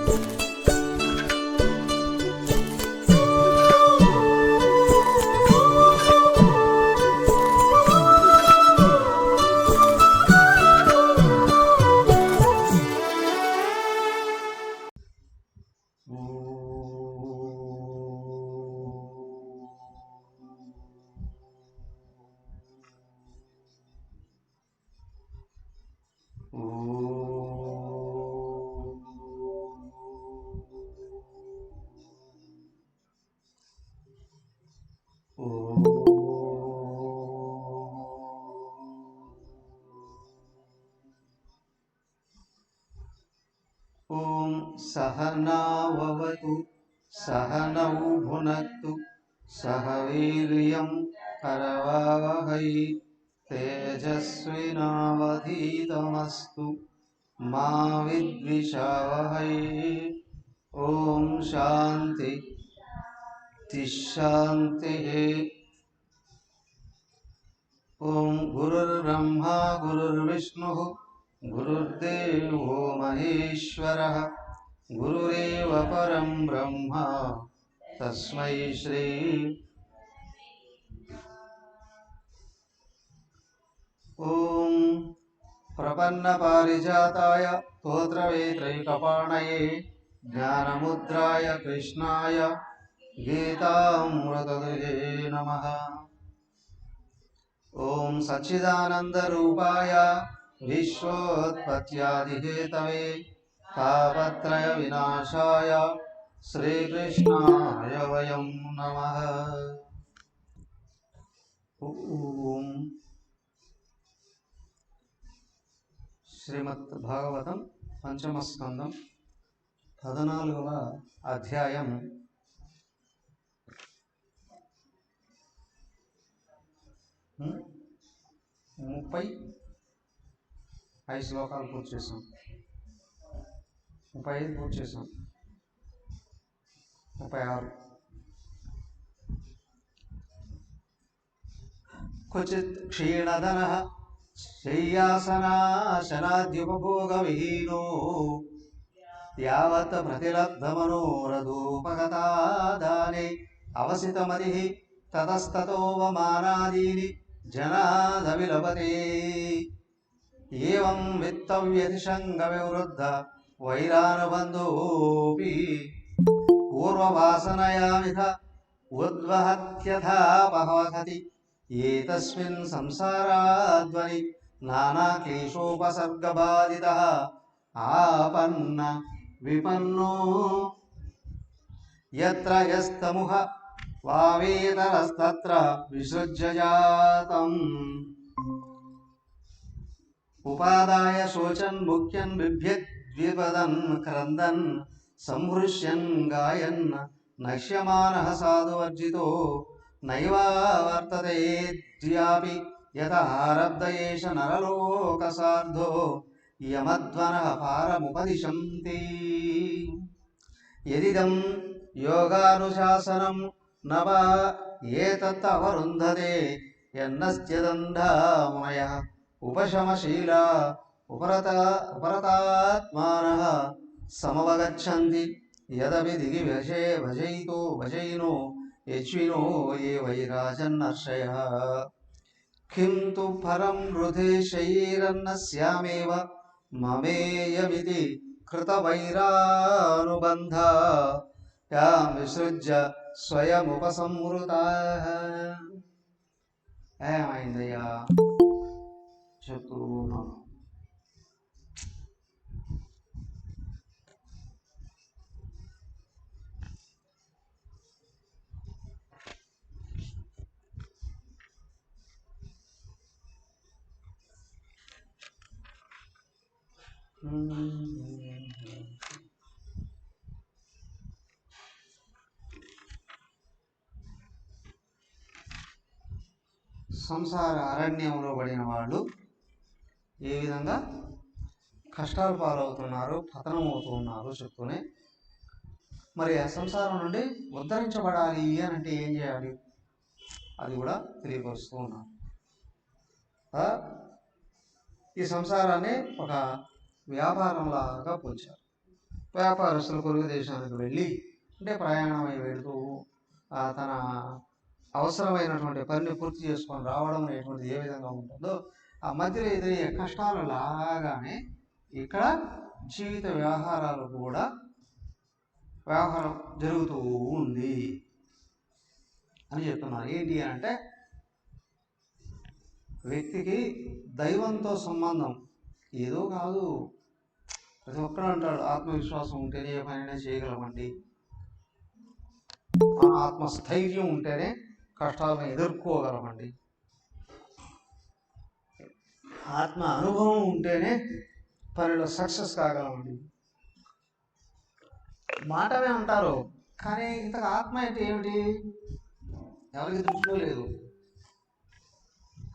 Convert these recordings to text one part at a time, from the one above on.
ఓం సహనావవతు సహనౌ భునక్తు సహ వీర్యం కరవావహై తేజస్వినావధీతమస్తు మా విద్విషావహై. ఓం శాంతి శాంతి. ఓం గురుర్బ్రహ్మా గురుర్విష్ణుః గురుర్దేవో మహేశ్వరః గురురేవ పరం బ్రహ్మ తస్మై శ్రీ. ఓం ప్రపన్నపారిజాతాయ స్తోత్రవేత్రైకపాణయే జ్ఞానముద్రాయ కృష్ణాయ గీతామృతదుజే నమః. ఓం సచ్చిదానందరూపాయ విశ్వోత్పత్యాదిహేతవే తాపత్రయ వినాశాయ శ్రీకృష్ణాయ వయం నమః. ఓం శ్రీమద్ భాగవతం పంచమ స్కందం 14వ అధ్యాయం 35 శ్లోకాలు పూర్తి చేసాం. 35 పూర్తి చేసాం. 36. క్వచిత్ క్షీణధనః శయ్యాసనాశనాద్యుపభోగవిహీనో యావత్ ప్రతిలబ్ధమనోరథోపగతాదానే అవసితమతిః తతస్తతోవమానాదీని జనాదవిలపతే. ఏవం విత్తవ్యతిశంగవివృద్ధ వైరానుబంధోపి పూర్వవాసనయామిథ ఉద్వహత్యథాపహతి. ఏతస్మిన్ సంసారాధ్వని నానాక్లేశోపసర్గబాధితః ఆపన్న విపన్నో యత్ర యస్తముః వావేతరస్తత్ర విసృజ్య జాతం. ఉపాదాయ శోచన్ ముఖ్యన్ బిభ్యద్విపదన్ క్రందన్ సంహృష్యన్ గాయన్ నక్ష్యమానః సాధువర్జితో నైవావర్తతే ద్యాపి యతహారబ్ధ ఏష నరలోకసార్ధో యమధ్వనః పారముపదిశంతి. యదిదం యోగానుశాసనం నవా ఏతత్ అవరుంధతే యన్నస్త్యదంధామునయః ఉపశమశీలా ఉపరతాత్మానః సమవగచ్చంతి. యదపి దిగి భజయితో భజయినో యజ్వినో ఏ వైరాజన్నర్షయః. కిం తు పరం వృధే శైరన్నస్యామేవ మమేయమితి కృతవైరానుబంధా యాం విసృజ్య స్వయముపసంహృతాః. ఏమైందయ్యా చెప్తూ ఉన్నాను. సంసార అరణ్యంలో పడిన వాళ్ళు ఏ విధంగా కష్టాలు పాలవుతున్నారు, పతనమవుతున్నారు చెప్తూనే మరి ఆ సంసారం నుండి ఉద్ధరించబడాలి అని అంటే ఏం చేయాలి అది కూడా తెలియపరుస్తూ ఉన్నారు. ఈ సంసారాన్ని ఒక వ్యాపారంలాగా పోల్చారు. వ్యాపారస్తులు పొరుగు దేశానికి వెళ్ళి అంటే ప్రయాణమై వెళుతూ తన అవసరమైనటువంటి పనిని పూర్తి చేసుకొని రావడం అనేటువంటిది ఏ విధంగా ఉంటుందో ఆ మధ్యలో ఎదురయ్యే కష్టాలు లాగానే ఇక్కడ జీవిత వ్యవహారాలు కూడా వ్యవహారం జరుగుతూ ఉంది అని చెప్తున్నారు. ఏంటి అంటే వ్యక్తికి దైవంతో సంబంధం ఏదో కాదు. ప్రతి ఒక్కరు అంటాడు ఆత్మవిశ్వాసం ఉంటేనే ఏ పనైనా చేయగలమండి, ఆత్మస్థైర్యం ఉంటేనే కష్టాలను ఎదుర్కోగలమండి, ఆత్మ అనుభవం ఉంటేనే పనిలో సక్సెస్ కాగలమండి మాటమే అంటారు. కానీ ఇంతకు ఆత్మ అంటే ఏమిటి ఎవరికి దృష్టిలో లేదు.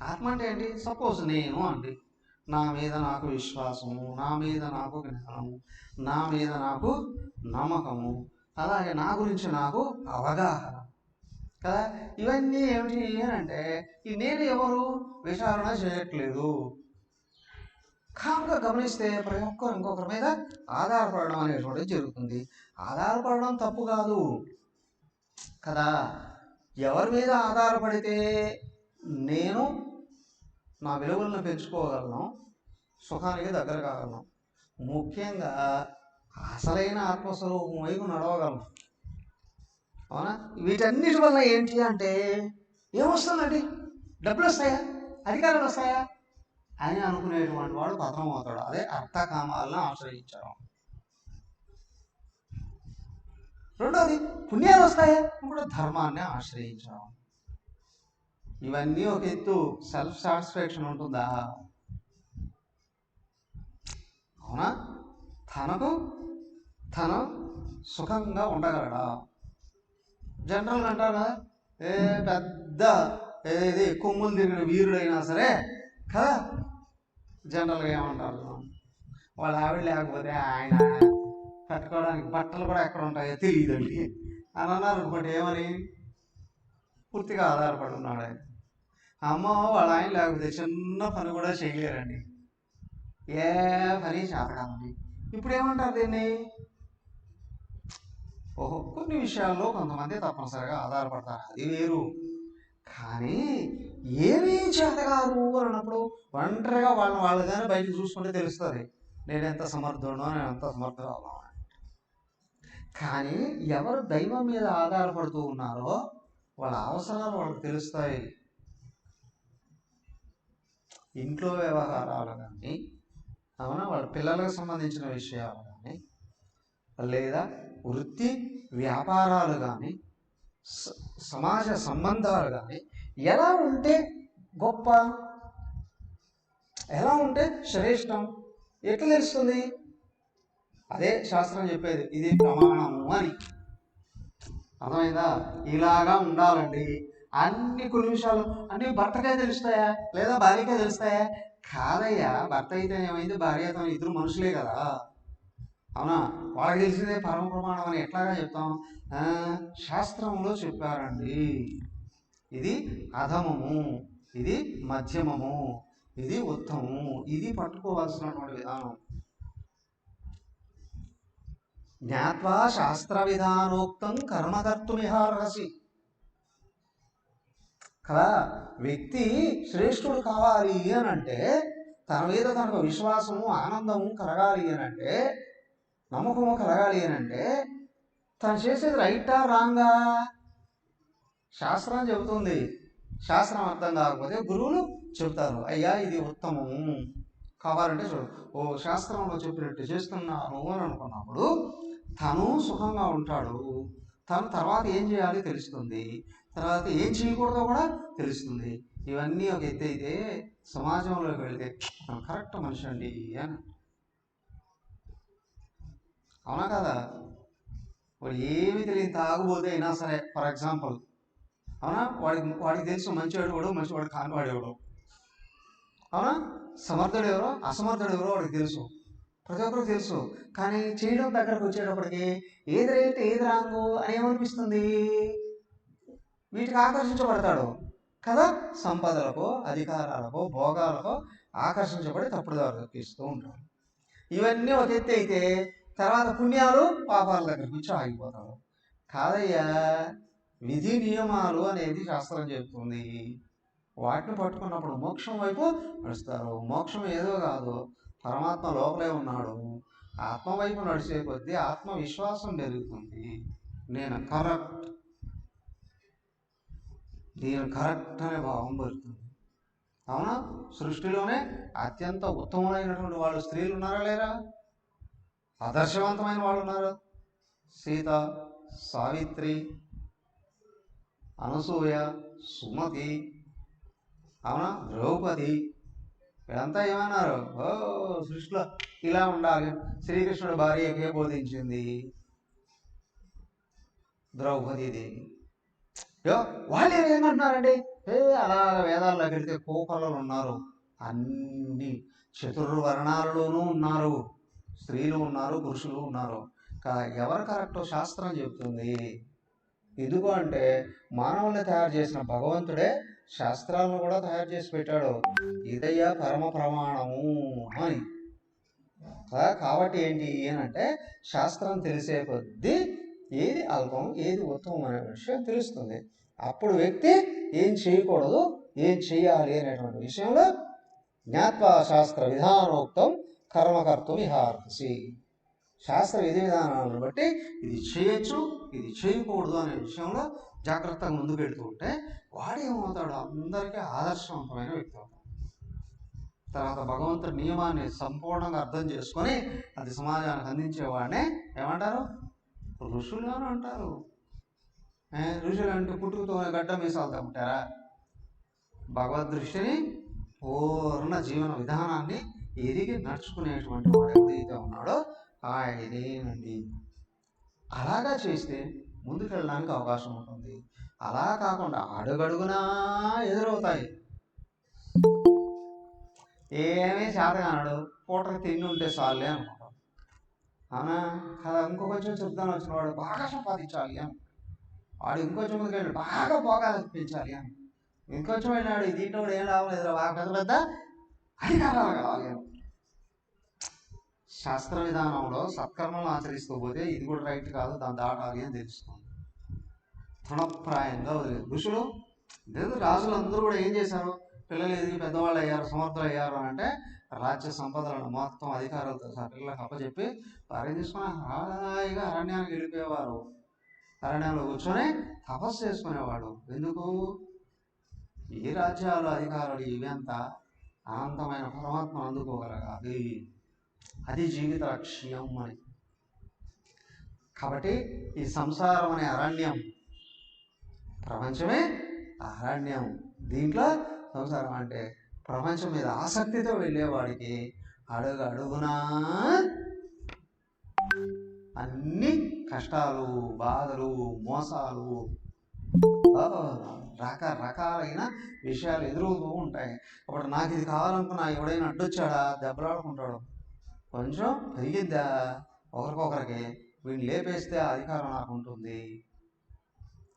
ఆత్మ అంటే ఏంటి? సపోజ్ నేను అండి, నా మీద నాకు విశ్వాసము, నా మీద నాకు జ్ఞానము, నా మీద నాకు నమ్మకము, అలాగే నా గురించి నాకు అవగాహన కదా. ఇవన్నీ ఏమిటి అంటే ఈ నేను ఎవరు విచారణ చేయట్లేదు. కాముగా గమనిస్తే ప్రతి ఒక్కరు ఇంకొకరి మీద ఆధారపడడం అనేటువంటిది జరుగుతుంది. ఆధారపడడం తప్పు కాదు కదా. ఎవరి మీద ఆధారపడితే నేను నా విలువలను పెంచుకోగలను, సుఖానికి దగ్గర కాగలను, ముఖ్యంగా అసలైన ఆత్మస్వరూపం వైపు నడవగలను. అవునా? వీటన్నిటి వల్ల ఏంటి అంటే ఏమొస్తుందండి? డబ్బులు వస్తాయా, అధికారాలు వస్తాయా అని అనుకునేటువంటి వాడు పతనం అవుతాడు. అదే అర్థకామాలను ఆశ్రయించడం. రెండోది పుణ్యాలు వస్తాయా కూడా ధర్మాన్ని ఆశ్రయించడం. ఇవన్నీ ఒక ఎత్తు. సెల్ఫ్ సాటిస్ఫాక్షన్ ఉంటుందా? అవునా? తను సుఖంగా ఉండగలడా? జనరల్గా అంటారు కదా, పెద్ద ఏది కొమ్ములు తిరిగిన వీరుడైనా సరే కదా, జనరల్గా ఏమంటారు, వాళ్ళ ఆవిడ లేకపోతే ఆయన కట్టుకోవడానికి బట్టలు కూడా ఎక్కడ ఉంటాయో తెలియదండి అని అన్నారు అనుకోండి. ఏమని? పూర్తిగా ఆధారపడి ఉన్నాడు ఆయన. అమ్మ వాళ్ళ ఆయన లేకపోతే చిన్న పని కూడా చేయలేరండి, ఏ పని చేత కాదండి. ఇప్పుడు ఏమంటారు దీన్ని? ఓహో, కొన్ని విషయాల్లో కొంతమంది తప్పనిసరిగా ఆధారపడతారు, అది వేరు. కానీ ఏమీ చేత కాదు అన్నప్పుడు ఒంటరిగా వాళ్ళగానే బయటకు చూసుకుంటే తెలుస్తుంది నేను ఎంత సమర్థుడో, నేను ఎంత సమర్థురాలో. కానీ ఎవరు దైవం మీద ఆధారపడుతూ ఉన్నారో వాళ్ళ అవసరాలు వాళ్ళకి తెలుస్తాయి. ఇంట్లో వ్యవహారాలు కానీ, అవునా, వాళ్ళ పిల్లలకు సంబంధించిన విషయాలు కానీ, లేదా వృత్తి వ్యాపారాలు కానీ, సమాజ సంబంధాలు కానీ ఎలా ఉంటే గొప్ప, ఎలా ఉంటే శ్రేష్టం ఎట్లా తెలుస్తుంది? అదే శాస్త్రం చెప్పేది, ఇది ప్రమాణము అని. అర్థమైందా? ఇలాగా ఉండాలండి. కొన్ని విషయాలు అన్ని భర్తకే తెలుస్తాయా లేదా భార్యకే తెలుస్తాయా? కాదయ్యా, భర్త అయితే ఏమైంది, భార్య అయితే ఇద్దరు మనుషులే కదా. అవునా? వాళ్ళకి తెలిసిందే పరమ ప్రమాణం అని ఎట్లాగా చెప్తాం? శాస్త్రంలో చెప్పారండి, ఇది అధమము, ఇది మధ్యమము, ఇది ఉత్తమము, ఇది పట్టుకోవాల్సినటువంటి విధానం. జ్ఞాత్వా శాస్త్ర విధానోక్తం కర్మకర్తుమిహార్హసి కదా. వ్యక్తి శ్రేష్ఠుడు కావాలి అని అంటే, తన మీద తనకు విశ్వాసము ఆనందము కలగాలి అని అంటే, నమ్మకము కలగాలి అని అంటే, తను చేసేది రైటా రాంగా? శాస్త్రం చెబుతుంది. శాస్త్రం అర్థం కాకపోతే గురువులు చెబుతారు, అయ్యా ఇది ఉత్తమము, కావాలంటే చూడు, ఓ శాస్త్రంలో చెప్పినట్టు చేస్తున్నాను అని అనుకున్నప్పుడు తను సుఖంగా ఉంటాడు. తను తర్వాత ఏం చేయాలి తెలుస్తుంది, తర్వాత ఏం చేయకూడదో కూడా తెలుస్తుంది. ఇవన్నీ ఒక ఎత్తు అయితే, సమాజంలోకి వెళితే కరెక్ట్ మనిషి అండి అని. అవునా కదా? వాడు ఏమి తెలియదు తాగుబోతే అయినా సరే, ఫర్ ఎగ్జాంపుల్, అవునా, వాడికి తెలుసు మంచివాడు ఎవడో, మంచివాడు కానివాడు ఎవడో, అవునా, సమర్థుడు ఎవరో అసమర్థుడు ఎవరో వాడికి తెలుసు, ప్రతి ఒక్కరికి తెలుసు. కానీ చేయడం దగ్గరకు వచ్చేటప్పటికి ఏది రైట్ ఏది రాంగు అని ఏమనిపిస్తుంది? వీటికి ఆకర్షించబడతాడు కదా. సంపదలకో అధికారాలకో భోగాలకో ఆకర్షించబడి తప్పుడు దారి తప్పిస్తూ ఉంటాడు. ఇవన్నీ ఒక ఎత్తు అయితే, తర్వాత పుణ్యాలు పాపాల దగ్గరికి వచ్చి ఆగిపోతాడు. కాదయ్యా, విధి నియమాలు అనేది శాస్త్రం చెప్తుంది. వాటిని పట్టుకున్నప్పుడు మోక్షం వైపు నడుస్తారు. మోక్షం ఏదో కాదు, పరమాత్మ లోపలే ఉన్నాడు. ఆత్మ వైపు నడిచే కొద్దీ ఆత్మవిశ్వాసం పెరుగుతుంది. నేను కరెక్ట్ అనే భావం పెరుగుతుంది. అవునా? సృష్టిలోనే అత్యంత ఉత్తమమైనటువంటి వాళ్ళు స్త్రీలు ఉన్నారా లేరా? ఆదర్శవంతమైన వాళ్ళు ఉన్నారు. సీత, సావిత్రి, అనసూయ, సుమతి, అవునా, ద్రౌపది, వీళ్ళంతా ఏమన్నారు? ఓ సృష్టిలో ఇలా ఉండాలి. శ్రీకృష్ణుడు భార్యకే బోధించింది ద్రౌపదీదేవి. వాళ్ళు ఏమంటున్నారండి? అలా వేదాల్లో వెళితే కోకలలు ఉన్నారు, అన్ని చతుర్వర్ణాలలోనూ ఉన్నారు, స్త్రీలు ఉన్నారు, పురుషులు ఉన్నారు. ఎవరు కరెక్టో శాస్త్రం చెప్తుంది. ఎందుకు అంటే మానవుల్ని తయారు చేసిన భగవంతుడే శాస్త్రాలను కూడా తయారు చేసి పెట్టాడు. ఇదయ్యా పరమ ప్రమాణము అని. కాబట్టి ఏంటి అంటే శాస్త్రం తెలిసే కొద్దీ ఏది అల్పం ఏది ఉత్తమం అనే విషయం తెలుస్తుంది. అప్పుడు వ్యక్తి ఏం చేయకూడదు, ఏం చేయాలి అనేటువంటి విషయంలో జ్ఞాత్వా శాస్త్ర విధానోక్తం కర్మకర్తం ఇహార్హసి. శాస్త్ర విధి విధానాలను బట్టి ఇది చేయొచ్చు, ఇది చేయకూడదు అనే విషయంలో జాగ్రత్తగా ముందుకెడుతూ ఉంటే వాడేమవుతాడు? అందరికీ ఆదర్శవంతమైన వ్యక్తి అవుతాడు. తర్వాత భగవంతుడి నియమాన్ని సంపూర్ణంగా అర్థం చేసుకొని అది సమాజానికి అందించేవాడినే ఏమంటారు? ఋషులు అని అంటారు. ఋషులు అంటే పుట్టుకతో గడ్డ మీసాలతో ఉంటారా? భగవద్ దృష్టిని పూర్ణ జీవన విధానాన్ని ఎదిగి నడుచుకునేటువంటి వాడు ఎవరైతే ఉన్నాడో ఆయనేనండి. అలాగా చేస్తే ముందుకెళ్ళడానికి అవకాశం ఉంటుంది. అలా కాకుండా అడుగడుగునా ఎదురవుతాయి. ఏమీ చేతగానడు, పూటకు తిండి ఉంటే చాలే అనుకుంటాం. అవునా కదా? ఇంకొంచెం చెప్తాను వచ్చిన వాడు బాగా సంపాదించాలి అని, వాడు ఇంకొంచెం ముందుకు వెళ్ళి బాగా భోగాలు పెంచాలి అని, ఇంకొంచెం వెళ్ళాడు దీంట్లో ఏం లాభం లేదు, బాగా పెద్ద పెద్ద అధికారాలు కావాలి అని. శాస్త్ర విధానంలో సత్కర్మలు ఆచరిస్తూ పోతే ఇది కూడా రైట్ కాదు, దాన్ని దాటాలి అని తెలుస్తుంది. తృణప్రాయంగా వదిలేదు. ఋషులు లేదు, రాజులు అందరూ కూడా ఏం చేశారు? పిల్లలు ఎదిగి పెద్దవాళ్ళు అయ్యారు, సమర్థులు అయ్యారు అని అంటే రాజ్య సంపదలను మొత్తం అధికారులతో పిల్లలకు అప్పచెప్పి వారిని తీసుకుని హాయిగా అరణ్యానికి వెళ్ళిపోయేవారు. అరణ్యంలో కూర్చొని తపస్సు చేసుకునేవాడు. ఎందుకు? ఈ రాజ్యాలు అధికారులు ఇవంతా అనంతమైన పరమాత్మను అందుకోగలగాలి, అది జీవిత లక్ష్యం అని. కాబట్టి ఈ సంసారం అనే అరణ్యం, ప్రపంచమే అరణ్యం. దీంట్లో సంసారం అంటే ప్రపంచం మీద ఆసక్తితో వెళ్ళేవాడికి అడుగు అడుగునా అన్ని కష్టాలు, బాధలు, మోసాలు, రకరకాలైన విషయాలు ఎదురవుతూ ఉంటాయి. అప్పుడు నాకు ఇది కావాలనుకున్నా ఎవడైనా అడ్డొచ్చాడా దెబ్బలాడుకుంటాడు. కొంచెం పెరిగిద్దా ఒకరికొకరికి, వీడిని లేపేస్తే ఆ అధికారం నాకు ఉంటుంది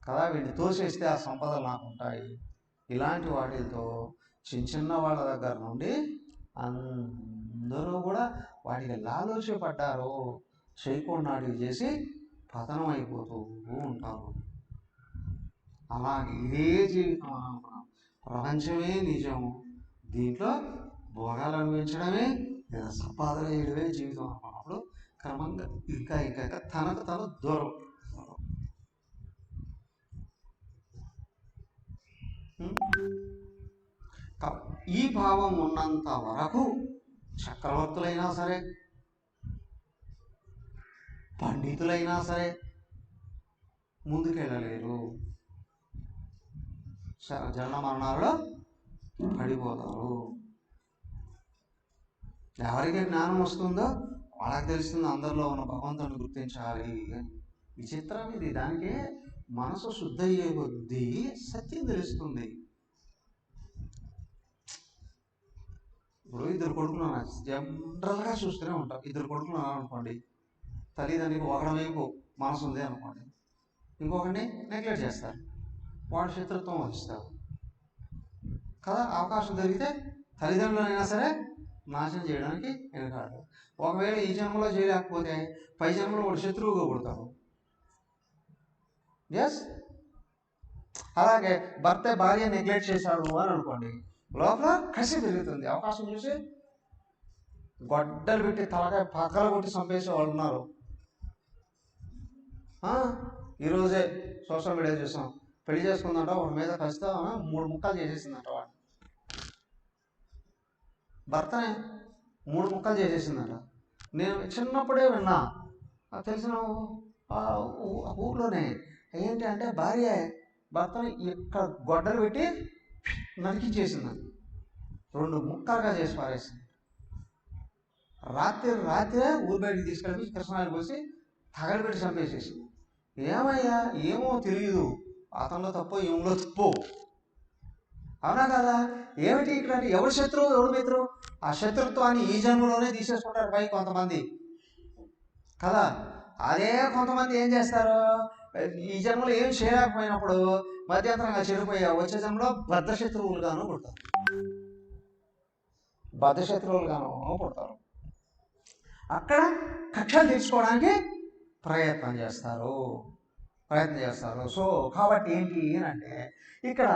కదా, వీడిని తోసేస్తే ఆ సంపదలు నాకు ఉంటాయి. ఇలాంటి వాటితో చిన్న చిన్న వాళ్ళ దగ్గర నుండి అందరూ కూడా వాటికి లాలోచపడ్డారు, చేయకుండాటివి చేసి పతనం అయిపోతూ ఉంటారు. అలాగే ఇదే జీవితం, ప్రపంచమే నిజం, దీంట్లో భోగాలు అనుభవించడమే లేదా సంపాదన చేయడమే జీవితం అనుకున్నప్పుడు క్రమంగా ఇంకా ఇంకా తనకు తను దూరం. ఈ భావం ఉన్నంత వరకు చక్రవర్తులైనా సరే, పండితులైనా సరే ముందుకెళ్ళలేరు. జన్మ మరణాల్లో పడిపోతారు. ఎవరికి జ్ఞానం వస్తుందో వాళ్ళకి తెలుస్తుంది అందరిలో ఉన్న భగవంతుని గుర్తించాలి. విచిత్రం ఇది. దానికి మనసు శుద్ధ అయ్యే కొద్దీ సత్యం తెలుస్తుంది. ఇప్పుడు ఇద్దరు కొడుకులు జనరల్గా చూస్తూనే ఉంటాం. ఇద్దరు కొడుకులు అనుకోండి, తల్లిదండ్రులకు ఒకడమేపు మనసు ఉంది అనుకోండి, ఇంకొకరిని నెగ్లెక్ట్ చేస్తారు, వాడు శత్రుత్వం వహిస్తారు కదా. అవకాశం దొరికితే తల్లిదండ్రులైనా సరే నాశనం చేయడానికి వెనకాడు. ఒకవేళ ఈ జన్మలో చేయలేకపోతే పై జన్మలో వాడు శత్రువుగా పుడతాడు. ఎస్. అలాగే భర్త భార్య నెగ్లెక్ట్ చేశాడు అని అనుకోండి, లోపల కసి పెరుగుతుంది. అవకాశం చూసి గొడ్డలు పెట్టి తలకాయ పక్కల కొట్టి చంపేసే వాళ్ళు ఉన్నారు. ఈరోజే సోషల్ మీడియా చూసాం, పెళ్లి చేసుకుందంట, వాడి మీద కసితో 3 ముక్కలు చేసేసిందంట. వాడు భర్తనే 3 ముక్కలు చేసేసిందంట. నేను చిన్నప్పుడే విన్నా, తెలిసిన ఊర్లోనే. ఏంటి అంటే భార్య భర్తని ఇక్కడ గొడ్డలు పెట్టి నరికించేసిందని, 2 ముక్కలుగా చేసి పారేసింది. రాత్రే ఊరు బయటికి తీసుకెళ్ళి కృష్ణాలు పోసి తగలబెట్టి చంపేసేసింది. ఏమయ్యా, ఏమో తెలియదు, అతనిలో తప్పో ఏమో తప్పో. అవునా కదా? ఏమిటి ఇక్కడ? ఎవరు శత్రువు ఎవరు మిత్రువు? ఆ శత్రుత్వాన్ని ఈ జన్మలోనే తీసేసుకుంటారు పై కొంతమంది కదా. అదే కొంతమంది ఏం చేస్తారు, ఈ జన్మలో ఏం చేయలేకపోయినప్పుడు మధ్యంతరంగా చెడిపోయా వచ్చే జన్మలో బద్ధశత్రువులుగాను పుడతారు. బద్ధశత్రువులుగాను పుడతారు. అక్కడ కక్షలు తీర్చుకోవడానికి ప్రయత్నం చేస్తారు. సో కాబట్టి ఏంటి అంటే ఇక్కడ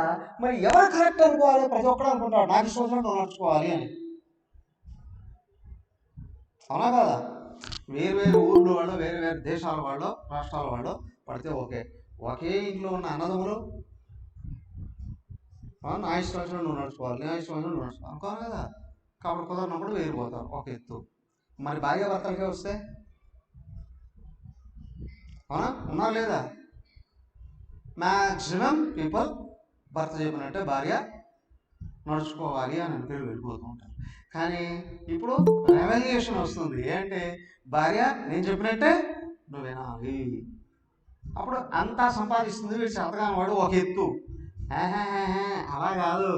మరి ఎవరు కరెక్ట్ అనుకోవాలి? ప్రతి ఒక్కరు అనుకుంటారు నాకు ఇష్టం నడుచుకోవాలి అని. అవునా కదా? వేరు ఊళ్ళో వాళ్ళు, వేరు దేశాల వాళ్ళు, రాష్ట్రాల వాళ్ళు పడితే ఒకే ఇంట్లో ఉన్న అన్నదమ్ములు నా ఇష్టం నువ్వు నడుచుకోవాలి, నా ఇష్టం నువ్వు నడుచుకోవాలి అనుకోవాలి కదా. కాబట్టి కుదరినప్పుడు వేరిపోతారు ఒక ఎత్తు. మరి భార్య భర్తలకే వస్తే అవునా, ఉన్నారు లేదా? మ్యాక్సిమం పీపుల్ భర్త చెప్పినట్టే భార్య నడుచుకోవాలి అని అనుకుని వెళ్ళిపోతూ ఉంటారు. కానీ ఇప్పుడు రెవల్యూషన్ వస్తుంది. ఏంటంటే భార్య నేను చెప్పినట్టే నువ్వు వినాలి. అప్పుడు అంతా సంపాదిస్తుంది, వీడు చేతగాని వాడు ఒక ఎత్తు. అలా కాదు,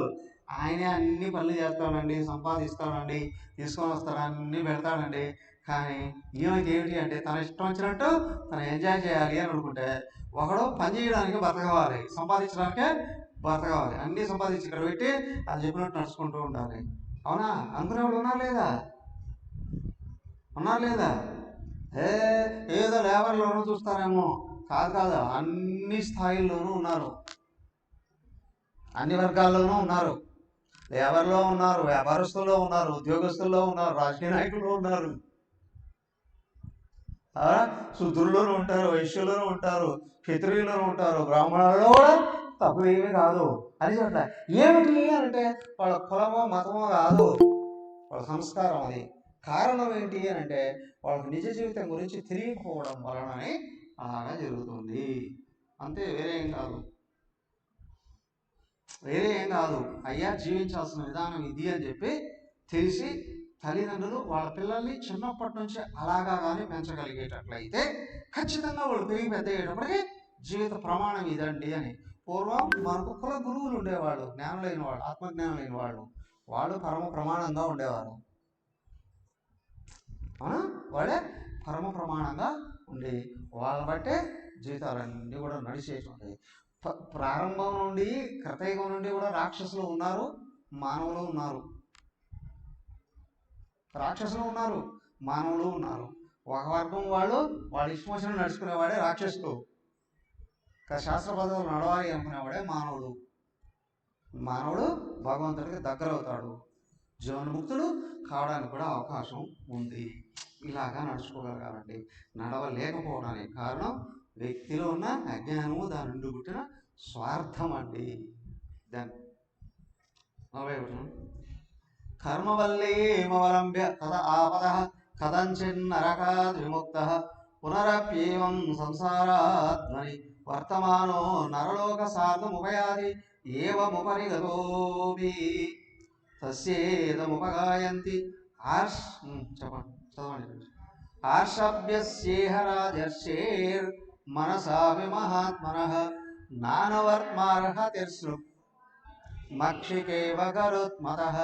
ఆయనే అన్ని పనులు చేస్తాడండి, సంపాదిస్తాడండి, తీసుకొని వస్తాడు, అన్నీ పెడతాడండి. కానీ ఈమెకి ఏమిటి అంటే తన ఇష్టం వచ్చినట్టు తను ఎంజాయ్ చేయాలి అని అనుకుంటే, ఒకడు పని చేయడానికి భర్త కావాలి, సంపాదించడానికే భర్త కావాలి. అన్నీ సంపాదించి ఇక్కడ పెట్టి అది చెప్పినట్టు నడుచుకుంటూ ఉండాలి. అవునా? అనుకునే వాళ్ళు ఉన్నారు లేదా? ఏదో లేబర్లోనూ చూస్తారేమో, కాదు, అన్ని స్థాయిల్లోనూ ఉన్నారు, అన్ని వర్గాల్లోనూ ఉన్నారు. లేబర్లో ఉన్నారు, వ్యాపారస్తుల్లో ఉన్నారు, ఉద్యోగస్తుల్లో ఉన్నారు, రాజకీయ నాయకుల్లో ఉన్నారు, శూద్రుల్లోనూ ఉంటారు, వైశ్యుల్లోనూ ఉంటారు, క్షత్రియుల్లోనూ ఉంటారు, బ్రాహ్మణుల్లో కూడా తప్పులేమీ కాదు. అని చెప్పట్లే. ఏమిటి అంటే వాళ్ళ కులమో మతమో కాదు, వాళ్ళ సంస్కారం. అది కారణం ఏంటి అని అంటే వాళ్ళకి నిజ జీవితం గురించి తెలియకపోవడం వలననే అలాగా జరుగుతుంది. అంతే, వేరే ఏం కాదు. అయ్యా జీవించాల్సిన విధానం ఇది అని చెప్పి తెలిసి తల్లిదండ్రులు వాళ్ళ పిల్లల్ని చిన్నప్పటి నుంచి అలాగా కానీ పెంచగలిగేటట్లయితే ఖచ్చితంగా వాళ్ళు పెరిగి పెద్ద అయ్యేటప్పటికీ జీవిత ప్రమాణం ఇదండి అని. పూర్వం మనకు కుల గురువులు ఉండేవాళ్ళు, జ్ఞానం లేని వాళ్ళు, ఆత్మజ్ఞానం లేని వాళ్ళు పరమ ప్రమాణంగా ఉండేవారు. వాళ్ళే పరమ ప్రమాణంగా ఉండి వాళ్ళ బట్టే జీవితాలన్నీ కూడా నడిచేసి ఉంటాయి. ప్రారంభం నుండి కృతయుగం నుండి కూడా రాక్షసులు ఉన్నారు, మానవులు ఉన్నారు. రాక్షసులు ఉన్నారు, మానవులు ఉన్నారు. ఒక వర్గం వాళ్ళ ఇష్టం వచ్చిన నడుచుకునేవాడే రాక్షసుడు, శాస్త్ర పద్ధతులు నడవాలి అనుకునేవాడే మానవుడు భగవంతుడికి దగ్గర అవుతాడు, జీవన్ముక్తుడు కావడానికి కూడా అవకాశం ఉంది. ఇలాగా నడుచుకోగలగాలండి. నడవలేకపోవడానికి కారణం వ్యక్తిలో ఉన్న అజ్ఞానము, దాని నుండి పుట్టిన స్వార్థం అండి. దాన్ని కర్మవల్లేమవలంబ్య తద ఆపద కథంచిన్నరకాద్ విముక్తః పునరప్యేవం సంసారాత్మని వర్తమానో నరలోక సార్ధముపయాది ఏవముపరి గతోపి తస్యేదముపగాయంతి చదవండి. ఆర్షభ్యస్యేహ రాజర్షేర్ మనసాపి మహాత్మనః నానవర్త్మార్హతిర్స్ను మక్షికేవ గరుత్మతః.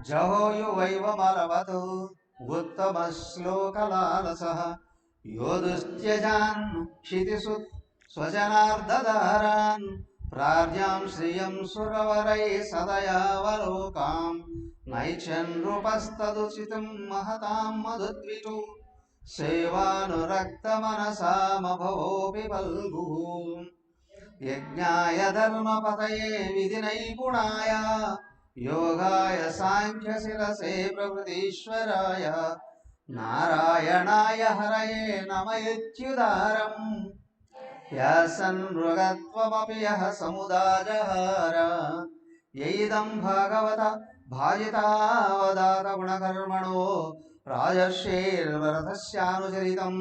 జహోయువైవ మలవతు ఉత్తమశ్లోకలాలసః యోదుస్త్యజాన్ క్షితిసు స్వజనార్ధదారాన్ ప్రార్జాం శ్రియం సురవరై సదయావలోకాం నైచన్ నృపస్తదుచితం మహతాం మధుద్విటు సేవానురక్త మనసామభవోపి వల్గు యజ్ఞాయ ధర్మపతయే విధి నైపుణాయ యోగాయ సాంఖ్య శిరసే ప్రకృతీశ్వరాయ నారాయణాయ హరయే నమయుచ్యుదారం యాసన్ మృగత్వమపి యః సముదాజహార యైదం భాగవత భాజితావదాత గుణకర్మణో రాజర్షేర్వరథస్యానుచరితం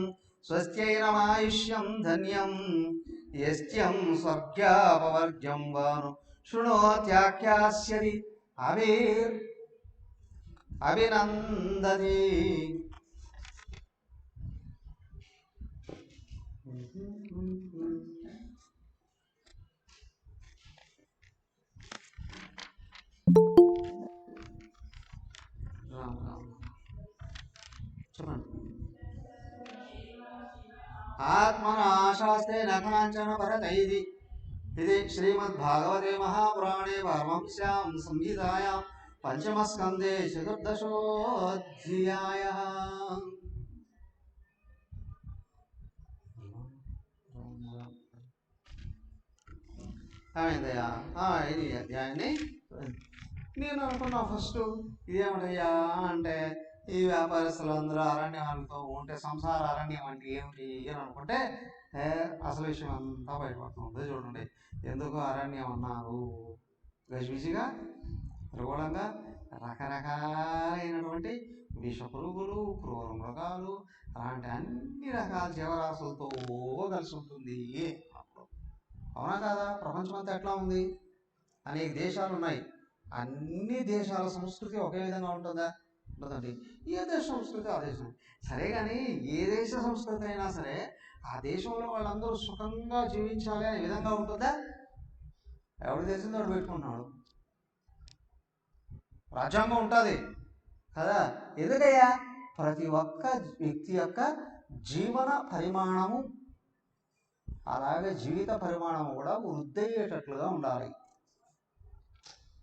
స్వస్త్యై నమాయుష్యం ధన్యం యస్త్యం స్వర్గ్యాపవర్గ్యం వాను శృణోత్యాఖ్యాస్యతి అభినందతి. ఆత్మనాశాస్తే నకాంచన పరతైది. ఇది శ్రీమద్భాగవతే మహాపురాణే పారమహంస్యాం సంహితాయాం పంచమస్కందే చతుర్దశోऽధ్యాయః. అయిందయ్యా ఇది అధ్యాయాన్ని నేను అనుకున్నా ఫస్ట్ ఇదేమిటయ్యా అంటే ఈ వ్యాపారస్తులందరూ అరణ్యాలతో ఉంటే సంసార అరణ్యం అంటే ఏమిటి అని అనుకుంటే అసలు విషయం అంతా బయటపడుతుంది. చూడండి ఎందుకు అరణ్యం అన్నారు. గజిబిజిగా ప్రగోళంగా రకరకాలైనటువంటి విష పురుగులు, క్రూర మృగాలు, అలాంటి అన్ని రకాల జీవరాశులతో కలిసి ఉంటుంది. అవునా కాదా? ప్రపంచం అంతా ఎట్లా ఉంది? అనేక దేశాలు ఉన్నాయి. అన్ని దేశాల సంస్కృతి ఒకే విధంగా ఉంటుందా? ఉంటుందండి. ఏ దేశ సంస్కృతి ఆ దేశం సరే, కానీ ఏ దేశ సంస్కృతి అయినా సరే ఆ దేశంలో వాళ్ళందరూ సుఖంగా జీవించాలి అనే విధంగా ఉంటుందా? ఎవరి దేశంలో వాడు పెట్టుకుంటున్నాడు. రాజ్యాంగం ఉంటుంది కదా. ఎందుకయ్యా? ప్రతి ఒక్క వ్యక్తి యొక్క జీవన పరిమాణము అలాగే జీవిత పరిమాణం కూడా వృద్ధి అయ్యేటట్లుగా ఉండాలి.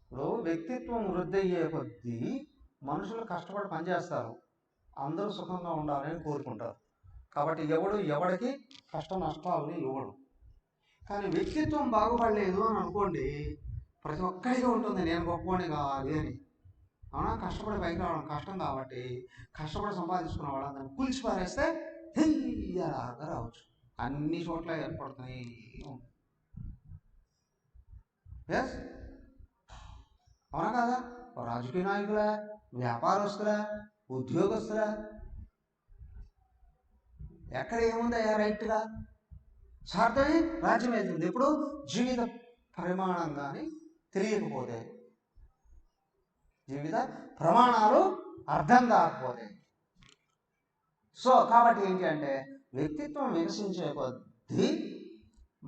ఇప్పుడు వ్యక్తిత్వం వృద్ధి అయ్యే కొద్దీ మనుషులు కష్టపడి పనిచేస్తారు, అందరూ సుఖంగా ఉండాలని కోరుకుంటారు. కాబట్టి ఎవడికి కష్ట నష్టాలని ఇవ్వడు. కానీ వ్యక్తిత్వం బాగుపడలేదు అని అనుకోండి, ప్రతి ఒక్కడిగా ఉంటుంది నేను గొప్పవాడిని కావాలి అని. అవునా? కష్టపడి పైకి రావడం కష్టం కాబట్టి కష్టపడి సంపాదించుకున్న వాళ్ళందరినీ కూల్చి పారేస్తే అలాగా రావచ్చు. అన్ని చోట్ల ఏర్పడుతున్నాయి. ఎస్, అవునా కాదా? రాజకీయ నాయకులా, వ్యాపారస్తులా, ఉద్యోగస్తులా, ఎక్కడ ఏముందయ్యా రైట్గా? స్వార్థమే రాజ్యం అవుతుంది. ఎప్పుడు జీవిత పరిమాణం కానీ తెలియకపోతే, జీవిత ప్రమాణాలు అర్థం కాకపోతే. సో కాబట్టి ఏంటి అంటే వ్యక్తిత్వం వికసించే కొద్దీ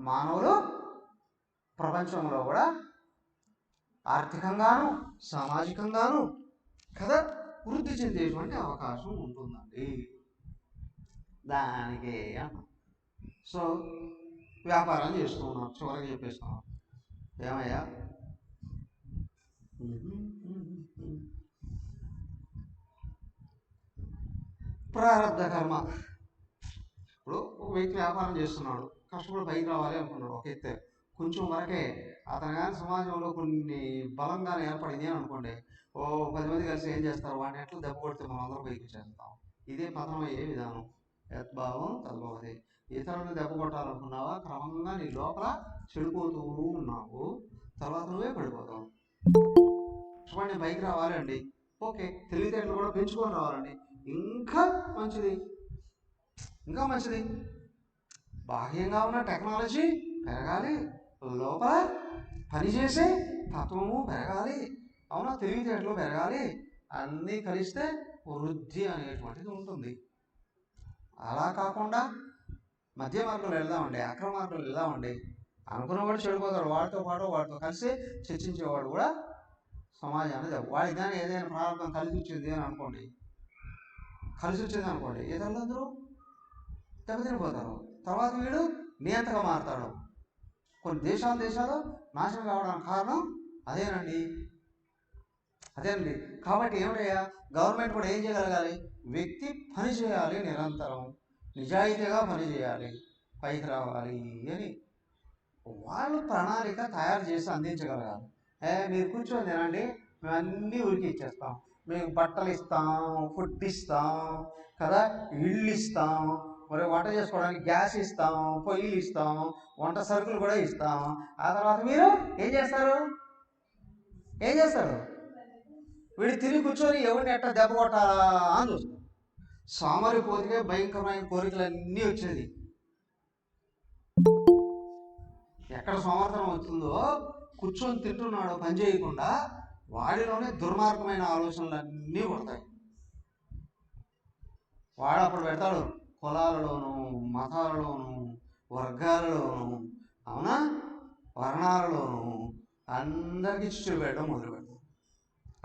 మానవులు ప్రపంచంలో కూడా ఆర్థికంగాను సామాజికంగాను కదా వృద్ధి చెందేటువంటి అవకాశం ఉంటుందండి. దానికే సో వ్యాపారం చేస్తూ ఉన్నాం. చివరికి చెప్పేస్తున్నాం ఏమయ్యా, ప్రారంధ కర్మ. ఇప్పుడు ఒక వ్యక్తి వ్యాపారం చేస్తున్నాడు, కష్టపడి పైకి రావాలి అనుకున్నాడు. ఒక ఎత్తే కొంచెం వరకే అతను కానీ సమాజంలో కొన్ని బలంగానే ఏర్పడింది అని అనుకోండి, 10 మంది కలిసి ఏం చేస్తారు, వాడిని ఎట్లా దెబ్బ కొడితే మనం అందరం పైకి చేస్తాం. ఇదే పతనం అయ్యే విధానం. యద్భావం తద్భవతి. ఇతరులను దెబ్బ కొట్టాలనుకున్నావా, క్రమంగా నీ లోపల చెడిపోతూ ఉన్నావు, తర్వాత నువ్వే పడిపోతావు. కష్టపడి నేను పైకి రావాలండి, ఓకే, తెలివితేటలు కూడా పెంచుకొని రావాలండి, ఇంకా మంచిది, ఇంకా మంచిది. బాహ్యంగా ఉన్న టెక్నాలజీ పెరగాలి, లోపల పనిచేసే తత్వము పెరగాలి, అవునా, తెలివితేటలు పెరగాలి. అన్నీ కలిస్తే వృద్ధి అనేటువంటిది ఉంటుంది. అలా కాకుండా మధ్య మార్గంలో వెళ్దామండి, అక్రమ మార్గంలో వెళ్దామండి, అనుకున్నవాడు చెడిపోతాడు, వాడితో పాటు వాడితో కలిసి చర్చించేవాడు కూడా సమాజాన్ని వాడి దాని ఏదైనా ప్రారంభం కలిసి వచ్చింది అని అనుకోండి, ఇతరులందరూ దెబ్బతినిపోతారు. తర్వాత వీడు నియంతగా మారుతాడు. కొన్ని దేశాలు నాశనం కావడానికి కారణం అదేనండి. కాబట్టి ఏమిటయ్యా, గవర్నమెంట్ కూడా ఏం చేయగలగాలి? వ్యక్తి పని చేయాలి, నిరంతరం నిజాయితీగా పని చేయాలి, పైకి రావాలి అని వాళ్ళు ప్రణాళిక తయారు చేసి అందించగలగాలి. మీరు కూర్చొని తినండి, మేము అన్నీ ఉరికి ఇచ్చేస్తాం, మీకు బట్టలు ఇస్తాం, ఫుడ్ ఇస్తాం కదా, ఇళ్ళు ఇస్తాం, మరి వంట చేసుకోవడానికి గ్యాస్ ఇస్తాం, పొయ్యిలు ఇస్తాం, వంట సరుకులు కూడా ఇస్తాం. ఆ తర్వాత మీరు ఏం చేస్తారు? వీడు తిరిగి కూర్చొని ఎవరిని ఎట్లా దెబ్బ కొట్టాలా అని చూస్తాం. సోమరి పోతికే భయంకరమైన కోరికలన్నీ వచ్చేది. ఎక్కడ సోమర్థనం అవుతుందో కూర్చొని తింటున్నాడో పని చేయకుండా వాడిలోనే దుర్మార్గమైన ఆలోచనలు అన్నీ పడతాయి. వాడు అప్పుడు పెడతాడు కులాలలోను, మతాలలోను, వర్గాలలోను, అవునా, వర్ణాలలోను అందరికీ చిచ్చు పెట్టడం మొదలు పెడతాం.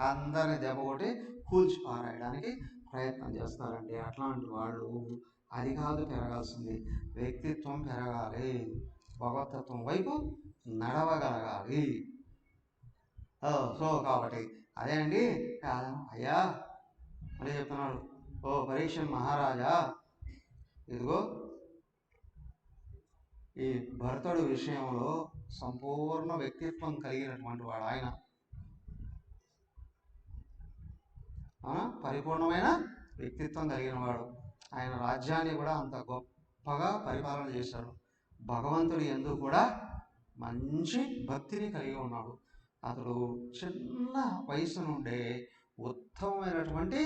అందరిని దెబ్బ కొట్టి కూల్చి పారాయడానికి ప్రయత్నం చేస్తారండి. అట్లాంటి వాళ్ళు అది కాదు పెరగాల్సింది, వ్యక్తిత్వం పెరగాలి, భగవతత్వం వైపు నడవగలగాలి. సో కాబట్టి అదే అండి. అయ్యా అని చెప్తున్నాడు, ఓ పరీక్షణ్ మహారాజా, ఇదిగో ఈ భరతుడు విషయంలో సంపూర్ణ వ్యక్తిత్వం కలిగినటువంటి వాడు ఆయన, పరిపూర్ణమైన వ్యక్తిత్వం కలిగిన వాడు. ఆయన రాజ్యాన్ని కూడా అంత గొప్పగా పరిపాలన చేశాడు. భగవంతుడి యందు కూడా మంచి భక్తిని కలిగి ఉన్నాడు. అతడు చిన్న వయసు నుండే ఉత్తమమైనటువంటి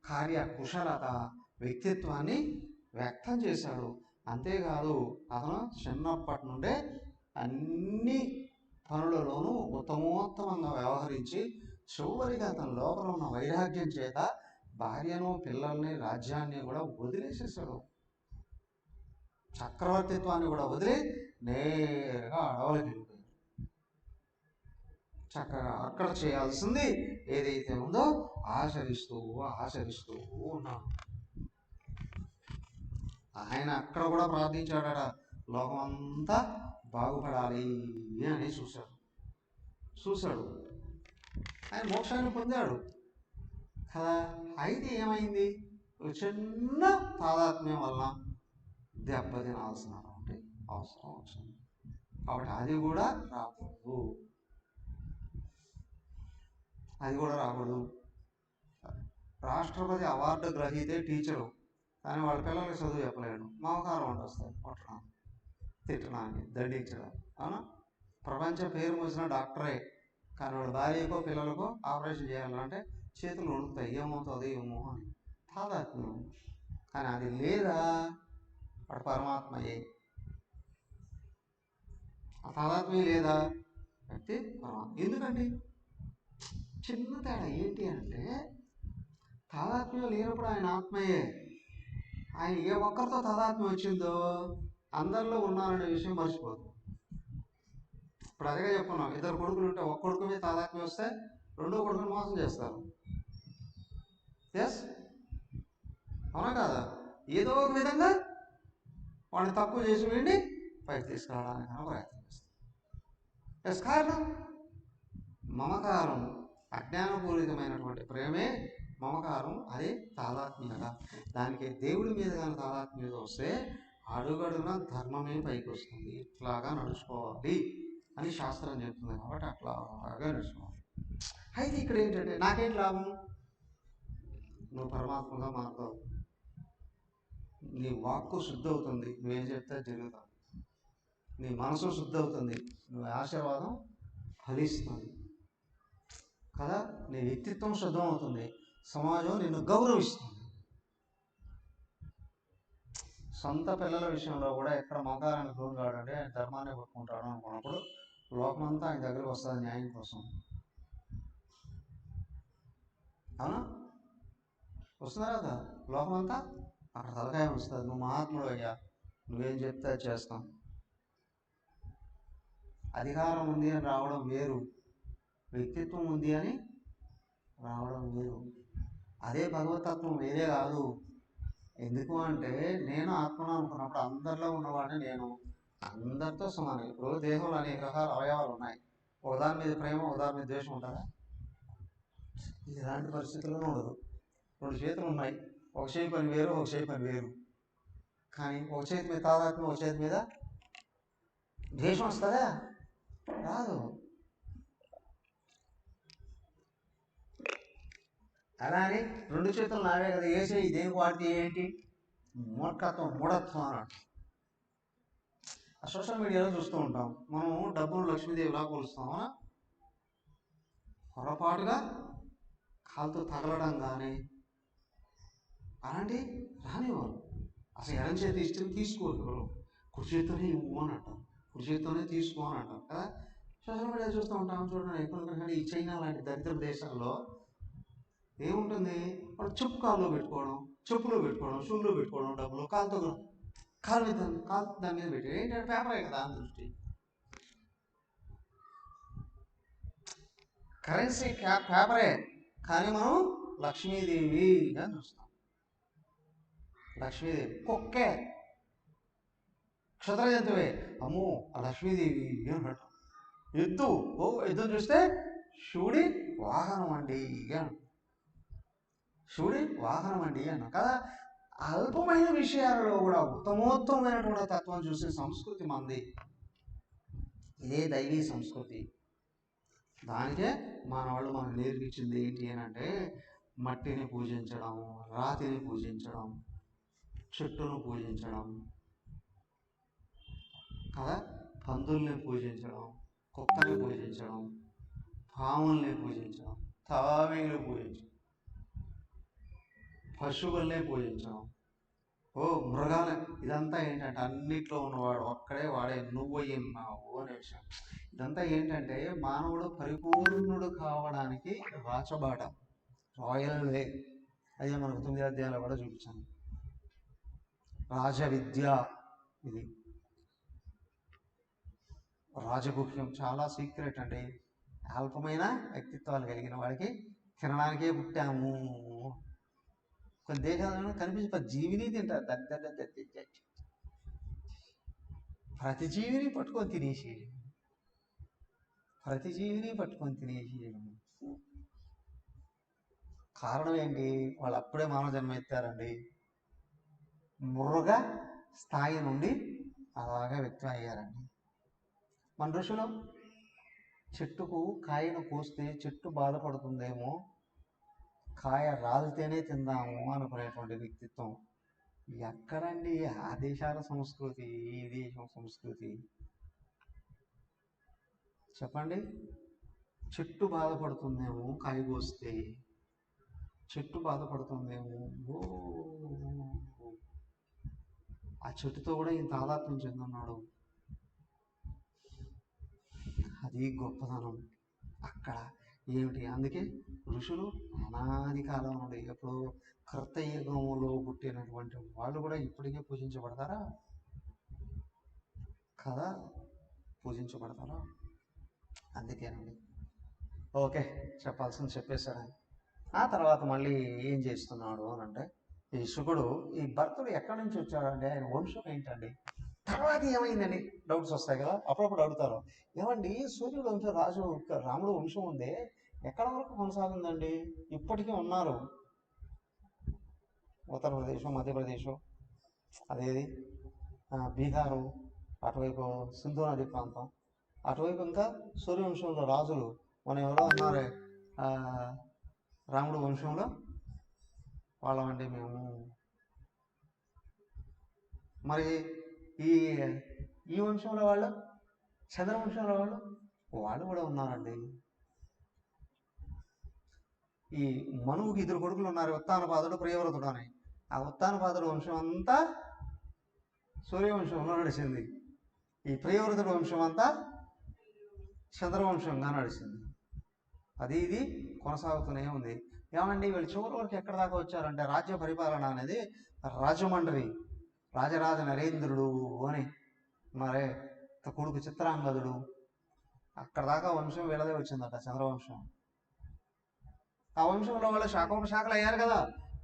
కార్యకుశలత, వ్యక్తిత్వాన్ని వ్యక్తం చేశాడు. అంతేకాదు అతను చిన్నప్పటి నుండే అన్ని పనులలోనూ ఉత్తమోత్తమంగా వ్యవహరించి చివరికి అతని లోపల ఉన్న వైరాగ్యం చేత భార్యను, పిల్లల్ని, రాజ్యాన్ని కూడా వదిలేసేసాడు. చక్రవర్తిత్వాన్ని కూడా వదిలి నేరుగా అడవులకి వెళ్ళిపోయాడు. చక్కగా అక్కడ చేయాల్సింది ఏదైతే ఉందో ఆచరిస్తూ ఉన్నాడు. ఆయన అక్కడ కూడా ప్రార్థించాడట, లోకమంతా బాగుపడాలి అని చూశాడు. ఆయన మోక్షాన్ని పొందాడు కదా. అయితే ఏమైంది? చిన్న తాదాత్మ్యం వలన దెబ్బతినాల్సినటువంటి అవసరం వచ్చింది. కాబట్టి అది కూడా రాకూడదు. రాష్ట్రపతి అవార్డు గ్రహీతే టీచరు, కానీ వాళ్ళ పిల్లలకి చదువు చెప్పలేడు. మమకారం అంటే వస్తాయి, కొట్టడం, తిట్టడానికి, దండించడం. అవునా? ప్రపంచ పేరు మోసిన డాక్టరే, కానీ వాడు భార్యకో పిల్లలకో ఆపరేషన్ చేయాలంటే చేతులు వణుకుతాయి, ఏమవుతుంది ఏమో అని తాదాత్మ్యం. కానీ అది లేదా వాడు పరమాత్మయే. ఆ తాదాత్మ్యం లేదా వ్యక్తి పరమాత్మ. ఎందుకండి? చిన్న తేడా ఏంటి అంటే, తాదాత్మ్యం లేనప్పుడు ఆయన ఆత్మయే. ఆయన ఏ ఒక్కరితో తాదాత్మ్యం వచ్చిందో అందరిలో ఉన్నారనే విషయం మర్చిపోదు. ఇప్పుడు అదేగా చెప్పుకున్నాం, 2 కొడుకులు ఉంటే ఒక్క కొడుకు మీద తాదాత్మ్యం వస్తే 2వ కొడుకుని మోసం చేస్తారు. ఎస్, అవునా కాదా? ఏదో ఒక విధంగా వాడిని తక్కువ చేసి వెళ్ళి పైకి తీసుకురావడానికి ప్రయత్నం చేస్తారు. ఎస్, కారణం మమకారం. అజ్ఞానపూరితమైనటువంటి ప్రేమే మమకారం, అదే తాదాత్మ్యత. దానికి దేవుడి మీద కానీ తాదాత్మ్యత వస్తే అడుగడుగున ధర్మమే పైకి వస్తుంది. ఇట్లాగా నడుచుకోవాలి అని శాస్త్రం చెప్తుంది. కాబట్టి అట్లాగా నడుచుకోవాలి. అయితే ఇక్కడ ఏంటంటే, నాకేంటి లాభం? నువ్వు పరమాత్మగా మారుతావు, నీ వాక్కు శుద్ధి అవుతుంది, నువ్వేం చెప్తే జరుగుతావు, నీ మనసు శుద్ధి అవుతుంది, నువ్వు ఆశీర్వాదం ఫలిస్తుంది కదా, నీ వ్యక్తిత్వం శుద్ధం అవుతుంది, సమాజం నిన్ను గౌరవిస్తుంది. సొంత పిల్లల విషయంలో కూడా ఎక్కడ మమకారానికి లోను కాడంటే ఆయన ధర్మాన్ని పట్టుకుంటాడు అనుకున్నప్పుడు లోకమంతా ఆయన దగ్గరికి వస్తుంది న్యాయం కోసం. అవునా? వస్తున్నారు కదా, లోకమంతా అక్కడ తలకాయ వస్తుంది. నువ్వు మహాత్ముడు అయ్యా, నువ్వేం చెప్తే అది చేస్తాం. అధికారం ఉంది అని రావడం వేరు, వ్యక్తిత్వం ఉంది అని రావడం వేరు. అదే భగవతత్వం వేరే కాదు. ఎందుకు అంటే, నేను ఆత్మను అనుకున్నప్పుడు అందరిలో ఉన్నవాడిని నేను, అందరితో సమానం. ఇప్పుడు దేహంలో అనేక రకాల అవయవాలు ఉన్నాయి. ఒకదాని మీద ప్రేమ, ఒకదాని మీద ద్వేషం ఉంటుందా? ఇలాంటి పరిస్థితుల్లో ఉండదు. 2 చేతులు ఉన్నాయి, ఒక చేయి పని వేరు, ఒక చేయి పని వేరు. కానీ ఒక చేతి మీద తాదాత్మ్యం, ఒక చేతి మీద ద్వేషం వస్తుందా? రాదు. అలా అని 2 చేతులు నావే కదా, ఏ చేయి దేనికి వాడితే ఏంటి? మూర్ఖత్వం, మూఢత్వం అన్నట్టు. ఆ సోషల్ మీడియాలో చూస్తూ ఉంటాం. మనం డబ్బును లక్ష్మీదేవిలా కొలుస్తామా? పొరపాటుగా కాలుతో తగలడం కానీ అలాంటి రానివ్వరు. అసలు ఎడం చేతి ఇష్టం తీసుకోరు. కుడి చేతితోనే ఇవ్వు అని అంటారు, కుడి చేతితోనే తీసుకో అని అంటారు కదా. సోషల్ మీడియా చూస్తూ ఉంటాం. చూడండి, ఎక్కడ ఈ చైనా లాంటి దరిద్ర దేశాల్లో ఏముంటుంది? వాళ్ళు చెప్పు కాల్లో పెట్టుకోవడం, చెప్పులో పెట్టుకోవడం, షూల్లో పెట్టుకోవడం, డబ్బులు కాలుతో కాలు మీద దాని మీద పెట్టి ఏంటంటే పేపరే కదా అని దృష్టి. కరెన్సీ పేపరే, కానీ మనం లక్ష్మీదేవి అని చూస్తాం. లక్ష్మీదేవి కుక్కే, క్షుద్ర జంతువే, అమ్మో ఆ లక్ష్మీదేవి అంటాడు. ఎద్దు, ఓ ఎద్దును చూస్తే శివుడి వాహనం అండి అని, శివుడి వాహనం అండి అన్నాం కదా. అల్పమైన విషయాలలో కూడా ఉత్తమోత్తమైనటువంటి తత్వం చూసే సంస్కృతి మంది. ఇదే దైవీ సంస్కృతి. దానికే మన వాళ్ళు మనకు నేర్పించింది ఏంటి అని అంటే, మట్టిని పూజించడం, రాతిని పూజించడం, చెట్టును పూజించడం కదా, పందుల్ని పూజించడం, కుక్కని పూజించడం, పాముల్ని పూజించడం, తావేలు పూజించడం, పశువుల్ని పూజించడం, ఓ మృగాల. ఇదంతా ఏంటంటే అన్నిట్లో ఉన్నవాడు ఒక్కడే, వాడే నువ్వయి ఉన్నావు అనే విషయం. ఇదంతా ఏంటంటే మానవుడు పరిపూర్ణుడు కావడానికి రాచబాట, రాయల్ వే. అదే మనకు 9 అధ్యాయాలు కూడా చూపించాను. రాజ విద్య ఇది, రాజగుహ్యం, చాలా సీక్రెట్ అండి. అల్పమైన వ్యక్తిత్వాలు కలిగిన వాడికి తినడానికే పుట్టాము. కొన్ని దేశాలను కనిపించి జీవిని తింటారు. ప్రతి జీవిని పట్టుకొని తినేసి, ప్రతి జీవిని పట్టుకొని తినేసి. కారణం ఏంటి? వాళ్ళు అప్పుడే మానవ జన్మ ఎత్తారండి. మృగ స్థాయి నుండి అలాగా వ్యక్తం అయ్యారండి. మన ఋషులు చెట్టుకు కాయను కోస్తే చెట్టు బాధపడుతుందేమో, కాయ రాలితేనే తిందాము అనుకునేటువంటి వ్యక్తిత్వం. ఎక్కడండి ఆ దేశాల సంస్కృతి, ఈ దేశం సంస్కృతి? చెప్పండి. చెట్టు బాధపడుతుందేమో కాయ కోస్తే, చెట్టు బాధపడుతుందేమో, ఆ చెట్టుతో కూడా ఇంత తాదాత్మ్యం చెందున్నాడు. అది గొప్పతనం అక్కడ ఏమిటి? అందుకే ఋషులు అనాది కాలం నుండి, ఎప్పుడు కృతయుగంలో పుట్టినటువంటి వాళ్ళు కూడా ఇప్పటికే పూజించబడతారా? కదా, పూజించబడతారా? అందుకేనండి. ఓకే, చెప్పాల్సింది చెప్పేశాడు. ఆ తర్వాత మళ్ళీ ఏం చేస్తున్నాడు అని అంటే, ఈ శుకుడు ఈ భర్తలు ఎక్కడి నుంచి వచ్చాడండి, ఆయన వంశం ఏంటండి, తర్వాత ఏమైందండి డౌట్స్ వస్తాయి కదా. అప్పుడప్పుడు అడుగుతారు, ఏమండి సూర్యుడు వంశం, రాజు రాముడు వంశం ఉంది, ఎక్కడ వరకు కొనసాగిందండి? ఇప్పటికీ ఉన్నారు. ఉత్తరప్రదేశం, మధ్యప్రదేశం, అదేది బీహారు, అటువైపు సింధు నది ప్రాంతం, అటువైపు ఇంకా సూర్యవంశంలో రాజులు. మనం ఎవరో అన్నారే, రాముడు వంశంలో వాళ్ళమండి మేము. మరి ఈ ఈ వంశంలో వాళ్ళు, చంద్రవంశంలో వాళ్ళు కూడా ఉన్నారండి. ఈ మనువుకి 2 కొడుకులు ఉన్నారు, ఉత్తానపాదుడు, ప్రియవ్రతుడు అని. ఆ ఉత్తానపాదుడు వంశం అంతా సూర్యవంశంలో నడిచింది. ఈ ప్రియవ్రతుడు వంశం అంతా చంద్రవంశంగా నడిచింది. అది ఇది కొనసాగుతూనే ఉంది. ఏమండి వీళ్ళు చివరి వరకు ఎక్కడ దాకా వచ్చారంటే, రాజ్య పరిపాలన అనేది రాజమండ్రి, రాజరాజ నరేంద్రుడు అని మరే కొడుకు చిత్రాంగదుడు, అక్కడ దాకా వంశం వీళ్ళదే వచ్చిందట, చంద్రవంశం. ఆ వంశంలో వాళ్ళు శాఖోపశాఖలు అయ్యారు కదా,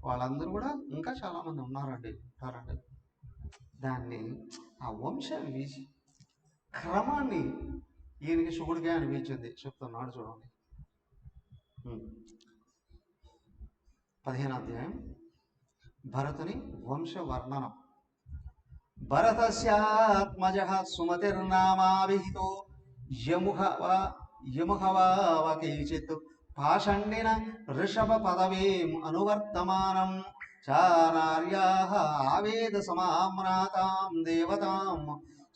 వాళ్ళందరూ కూడా ఇంకా చాలామంది ఉన్నారండి. దాన్ని ఆ వంశ క్రమాన్ని ఈయనకి శుకుడికే అనిపించింది. చెప్తున్నాడు చూడండి. 15వ అధ్యాయం భరతుని వంశవర్ణనం. భరతస్యాత్మజః సుమతిర్నామాభిహితో యముహవా కేచిత్ పాషండిన ఋషభ పదవీం అనువర్తమానం చానార్యాః ఆవేద సమామ్నాతాం దేవతాం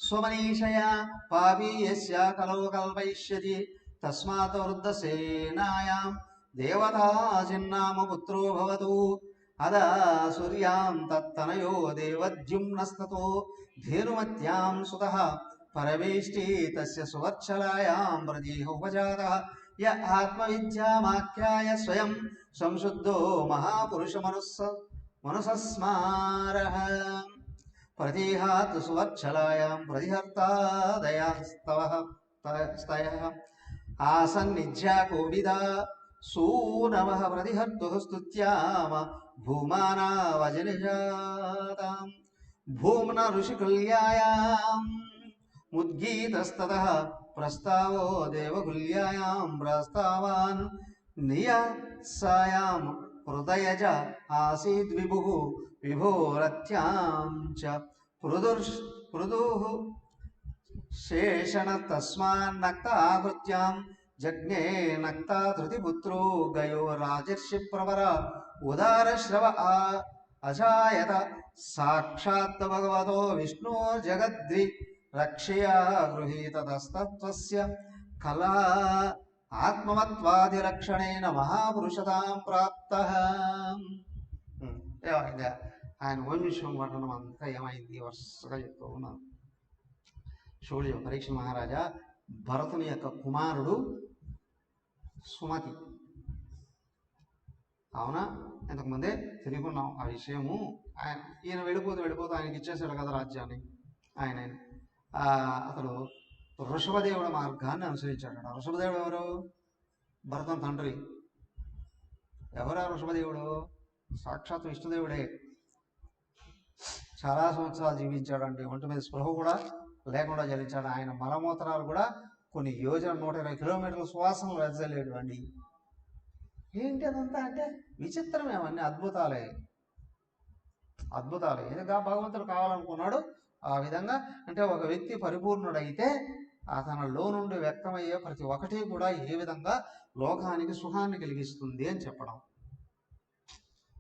స్వమనీషయా పాపీయస్య కలో కల్పయిష్యతి తస్మాత్ వృద్ధసేనాయాం దేవతా చిన్నామ పుత్రో భవతు అదా సూర్యాం తత్తనయో దేవద్యుమ్నస్తతో ధేనుమత్యాం సుతః పరమేష్టి తస్య సువత్సలాయాం ప్రజీహ ఉపజాతః య ఆత్మవిద్యామాఖ్యాయ స్వయం సంశుద్ధో మహాపురుష మనుసస్మారః ప్రతిహాత్ సువత్సలాయాం ప్రతిహర్తా దయాస్తవః స్తయః ఆసన్నిధ్యా కోవిదా సూనవః ప్రతిహర్తుః స్తుత్యామ భూమానావజనిజాతాం భూమ్న ఋషికుల్యాయాం ముద్గీతస్తతః ప్రస్తావో దేవకుల్యాయాం ప్రస్తావాన్ నియసాయాం హృదయజ ఆసీద్విభుః విభోరత్యాం చ పృదుః శేషణ తస్మాన్నక్తాకృత్యాం జజ్ఞే నక్తాధృతిపుత్రో గయో రాజర్షి ప్రవర ఉదారశ్రవ అజాయత సాక్షాత్ భగవతో విష్ణు జగద్రి రక్షయా గృహీతస్తత్వస్య కళా ఆత్మమత్వాదిరక్షణేన మహాపురుషతాం ప్రాప్తః. ఏమైంది ఆయన వంశం వర్ణనం అంతా ఏమైంది వరుసగా చెప్తూ ఉన్నాను. చూడు పరీక్ష మహారాజా భరతుని యొక్క కుమారుడు సుమతి. అవునా, ఇంతకుముందే తెలుగున్నాం ఆ విషయము. ఈయన వెళ్ళిపోతూ ఆయనకి ఇచ్చేసాడు కదా రాజ్యాన్ని. ఆయన అతడు ఋషభదేవుడు మార్గాన్ని అనుసరించాడు. ఋషభదేవుడు ఎవరు? భరతుని తండ్రి. ఎవరా ఋషభదేవుడు? సాక్షాత్ విష్ణుదేవుడే. చాలా సంవత్సరాలు జీవించాడండి. ఒంటి మీద స్పృహ కూడా లేకుండా జరించాడు. ఆయన మలమూత్రాలు కూడా కొన్ని యోజన 120 కిలోమీటర్ల శ్వాసను వెదజల్లేడు అండి. ఏంటి అదంతా అంటే విచిత్రం, ఏమన్నీ అద్భుతాలే. ఏదైనా భగవంతుడు కావాలనుకున్నాడు ఆ విధంగా. అంటే ఒక వ్యక్తి పరిపూర్ణుడైతే అతనిలో నుండి వ్యక్తమయ్యే ప్రతి ఒక్కటి కూడా ఏ విధంగా లోకానికి సుఖాన్ని కలిగిస్తుంది అని చెప్పడం.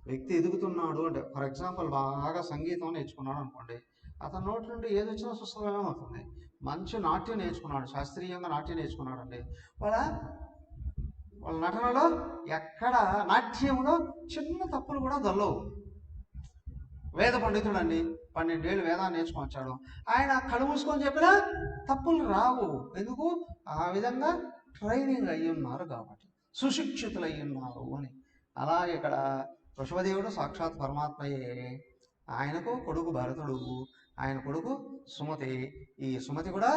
వ్యక్తి ఎదుగుతున్నాడు అంటే, ఫర్ ఎగ్జాంపుల్ బాగా సంగీతం నేర్చుకున్నాడు అనుకోండి, అతని నోటి నుండి ఏది వచ్చినా సుస్థిరమే అవుతుంది. మంచి నాట్యం నేర్చుకున్నాడు, శాస్త్రీయంగా నాట్యం నేర్చుకున్నాడు అండి, వాళ్ళ నటనలో ఎక్కడ నాట్యంలో చిన్న తప్పులు కూడా దొల్లవు. వేద పండితుడు అండి, 12 ఏళ్ళు వేదాన్ని నేర్చుకొని వచ్చాడు. ఆయన కళ్ళు మూసుకొని చెప్పినా తప్పులు రావు. ఎందుకు? ఆ విధంగా ట్రైనింగ్ అయ్యి ఉన్నారు కాబట్టి, సుశిక్షితులు అయ్యి ఉన్నారు అని. అలాగే ఇక్కడ ఋషభదేవుడు సాక్షాత్ పరమాత్మయే. ఆయనకు కొడుకు భరతుడు, ఆయన కొడుకు సుమతి. ఈ సుమతి కూడా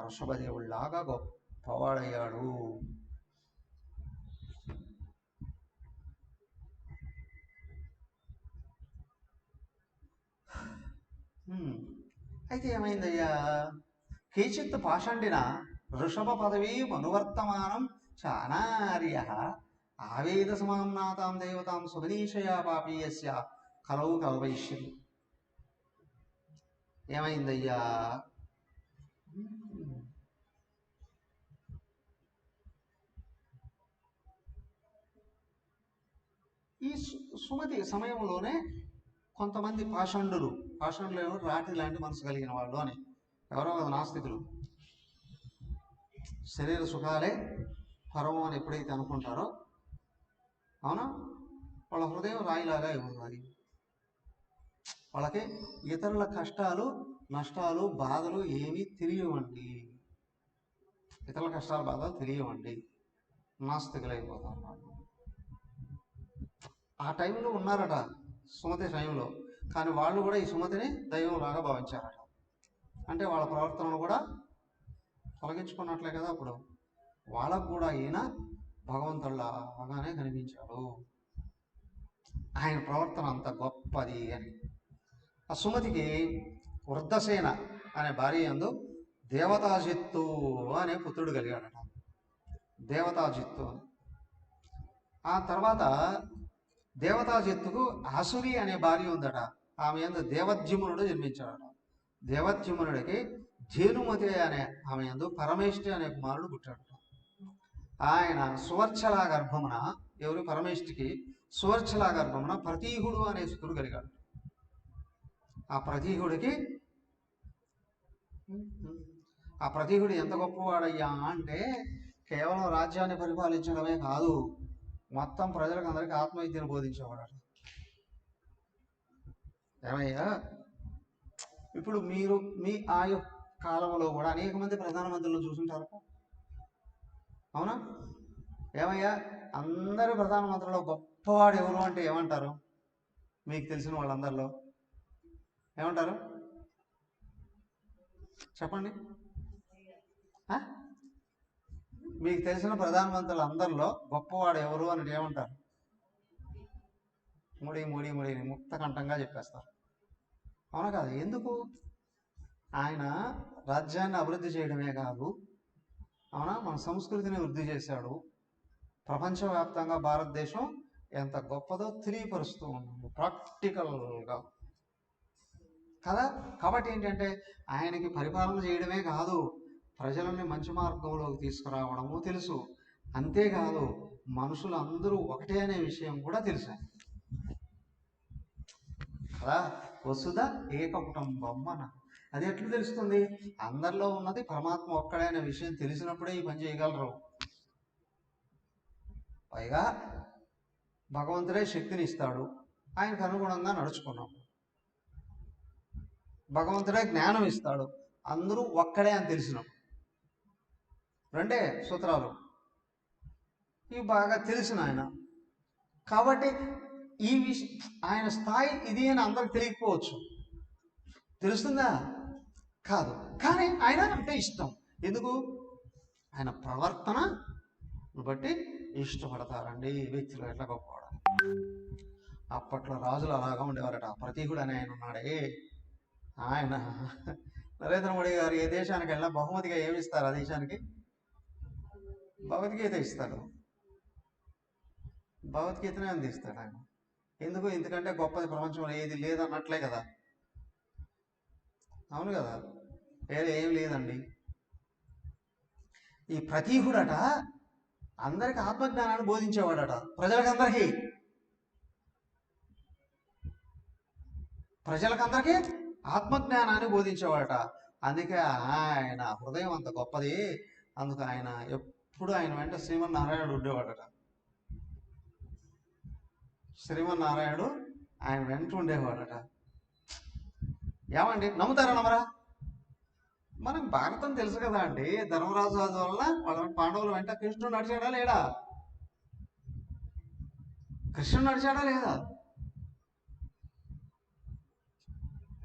ఋషభదేవుడిలాగా గొప్పవాడయ్యాడు. అయితే ఏమైందయ్యా? కేచిత్ పాషండిన ఋషభ పదవీ అనువర్తమానం చానార్య ఆవేద సమామ్నాతాం దేవతాం సుమనీషయా పాపీయస్య కలవు కల్పయిష్యతి. ఏమైందయ్యా? ఈ సుమతి సమయంలోనే కొంతమంది పాషండులు ఎవరు? రాటి లాంటి మనసు కలిగిన వాళ్ళు అని. ఎవరో కదా నాస్తికులు. శరీర సుఖాలే పరమం అని ఎప్పుడైతే అనుకుంటారో, అవునా, వాళ్ళ హృదయం రాయిలాగా అయిపోతుంది. వాళ్ళకి ఇతరుల కష్టాలు నష్టాలు బాధలు ఏమీ తెలియవండి. ఇతరుల కష్టాలు బాధలు తెలియవండి. నాస్తికులు అయిపోతారు. ఆ టైంలో ఉన్నారట సుమతి టైంలో, కానీ వాళ్ళు కూడా ఈ సుమతిని దైవంలాగా భావించారట. అంటే వాళ్ళ ప్రవర్తనను కూడా తొలగించుకున్నట్లే కదా. అప్పుడు వాళ్ళకు కూడా ఈయన భగవంతుడిలాగానే కనిపించాడు. ఆయన ప్రవర్తన అంత గొప్పది అని. ఆ సుమతికి వృద్ధసేన అనే భార్య యందు దేవతాజిత్తు అనే పుత్రుడు కలిగాడట. దేవతాజిత్తు అని. ఆ తర్వాత దేవతాజిత్తుకు అసురి అనే భార్య ఉందట. ఆమె యందు దేవద్యుమ్నుడు జన్మించాడట. దేవద్యుమ్నుడికి ధేనుమతి అనే ఆమె యందు పరమేష్టి అనే కుమారుడు పుట్టాడట. ఆయన సువర్చలా గర్భమున, ఎవరు పరమేష్టికి సువర్చలా గర్భమున ప్రతీహుడు అనే సుతుడు కలిగాడు. ఆ ప్రతీహుడు ఎంత గొప్పవాడయ్యా అంటే కేవలం రాజ్యాన్ని పరిపాలించడమే కాదు, మొత్తం ప్రజలకు అందరికీ ఆత్మవిద్యను బోధించేవాడు. ఏమయ్యా, ఇప్పుడు మీరు మీ ఆయు కాలంలో కూడా అనేక మంది ప్రధానమంత్రులను చూసుంటారు, అవునా? ఏమయ్యా, అందరూ ప్రధానమంత్రుల్లో గొప్పవాడు ఎవరు అంటే ఏమంటారు? మీకు తెలిసిన వాళ్ళందరిలో ఏమంటారు చెప్పండి? మీకు తెలిసిన ప్రధానమంత్రులు అందరిలో గొప్పవాడు ఎవరు అని ఏమంటారు? ముడి ముక్తకంఠంగా చెప్పేస్తారు, అవునా కాదు? ఎందుకు? ఆయన రాజ్యాన్ని అభివృద్ధి చేయడమే కాదు, అవునా, మన సంస్కృతిని వృద్ధి చేశాడు. ప్రపంచవ్యాప్తంగా భారతదేశం ఎంత గొప్పదో తెలియపరుస్తూ ఉన్నాడు ప్రాక్టికల్గా కదా. కాబట్టి ఏంటంటే ఆయనకి పరిపాలన చేయడమే కాదు, ప్రజలని మంచి మార్గంలోకి తీసుకురావడము తెలుసు. అంతేకాదు మనుషులందరూ ఒకటే అనే విషయం కూడా తెలుసు కదా. వసుధ ఏక కుటుంబం అన్న, అది ఎట్లా తెలుస్తుంది? అందరిలో ఉన్నది పరమాత్మ ఒక్కడే అనే విషయం తెలిసినప్పుడే ఈ పని చేయగలరు. పైగా భగవంతుడే శక్తిని ఇస్తాడు, ఆయనకు అనుగుణంగా నడుచుకున్నాం. భగవంతుడే జ్ఞానం ఇస్తాడు, అందరూ ఒక్కడే అని తెలిసినాం. రెండే సూత్రాలు ఇవి బాగా తెలిసిన ఆయన. కాబట్టి ఈ ఆయన స్థాయి ఇది అని అందరికి తెలియకపోవచ్చు, తెలుస్తుందా? కాదు. కానీ ఆయన అంటే ఇష్టం. ఎందుకు? ఆయన ప్రవర్తన బట్టి ఇష్టపడతారండి వ్యక్తులు ఎట్లా గొప్పవాడు. అప్పట్లో రాజులు అలాగా ఉండేవారట. ప్రతీహుడు అని ఆయన ఉన్నాడే, ఆయన నరేంద్ర మోడీ గారు ఏ దేశానికి వెళ్ళినా బహుమతిగా ఏమి ఇస్తారు? ఆ దేశానికి భగవద్గీత ఇస్తాడు. భగవద్గీతనే అందిస్తాడు ఆయన. ఎందుకు? ఎందుకంటే గొప్పది ప్రపంచంలో ఏది లేదన్నట్లే కదా, అవును కదా. వేరే ఏం లేదండి. ఈ ప్రతీహుడట అందరికి ఆత్మజ్ఞానాన్ని బోధించేవాడట, ప్రజలకందరికీ ఆత్మజ్ఞానాన్ని బోధించేవాడట. అందుకే ఆయన హృదయం అంత గొప్పది. అందుకు ఆయన ఎప్పుడు ఆయన వెంట శ్రీమన్నారాయణుడు ఉండేవాడట. శ్రీమన్నారాయణుడు ఆయన వెంట ఉండేవాడట. ఏమండి, నమ్ముతారా నమ్మరా? మనకు భారతం తెలుసు కదా అండి. ధర్మరాజు రాజు వల్ల వాళ్ళ పాండవుల వెంట కృష్ణుడు నడిచాడా లేడా? కృష్ణుడు నడిచాడా లేదా?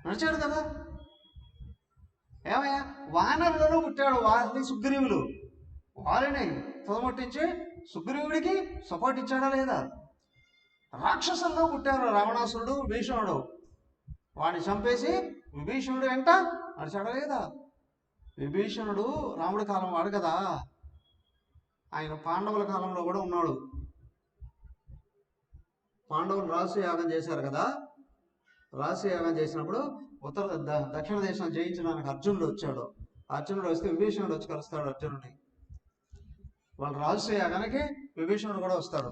నడిచాడు కదా. ఏమయ్యా, వానరులలో పుట్టాడు వాళ్ళని సుగ్రీవులు, వాళ్ళని తుదముట్టించి సుగ్రీవుడికి సపోర్ట్ ఇచ్చాడా లేదా? రాక్షసుల్లో పుట్టారు రావణాసురుడు, విభీషణుడు, వాడిని చంపేసి విభీషణుడు వెంట నడిచాడా లేదా? విభీషణుడు రాముడి కాలం వాడు కదా, ఆయన పాండవుల కాలంలో కూడా ఉన్నాడు. పాండవులు రహస్య యాగం చేశారు కదా. రహస్య యాగం చేసినప్పుడు దక్షిణ దేశం జయించడానికి అర్జునుడు వచ్చాడు. అర్జునుడు వస్తే విభీషణుడు వచ్చి కలుస్తాడు అర్జునుడిని. వాళ్ళ రహస్య యాగానికి విభీషణుడు కూడా వస్తాడు.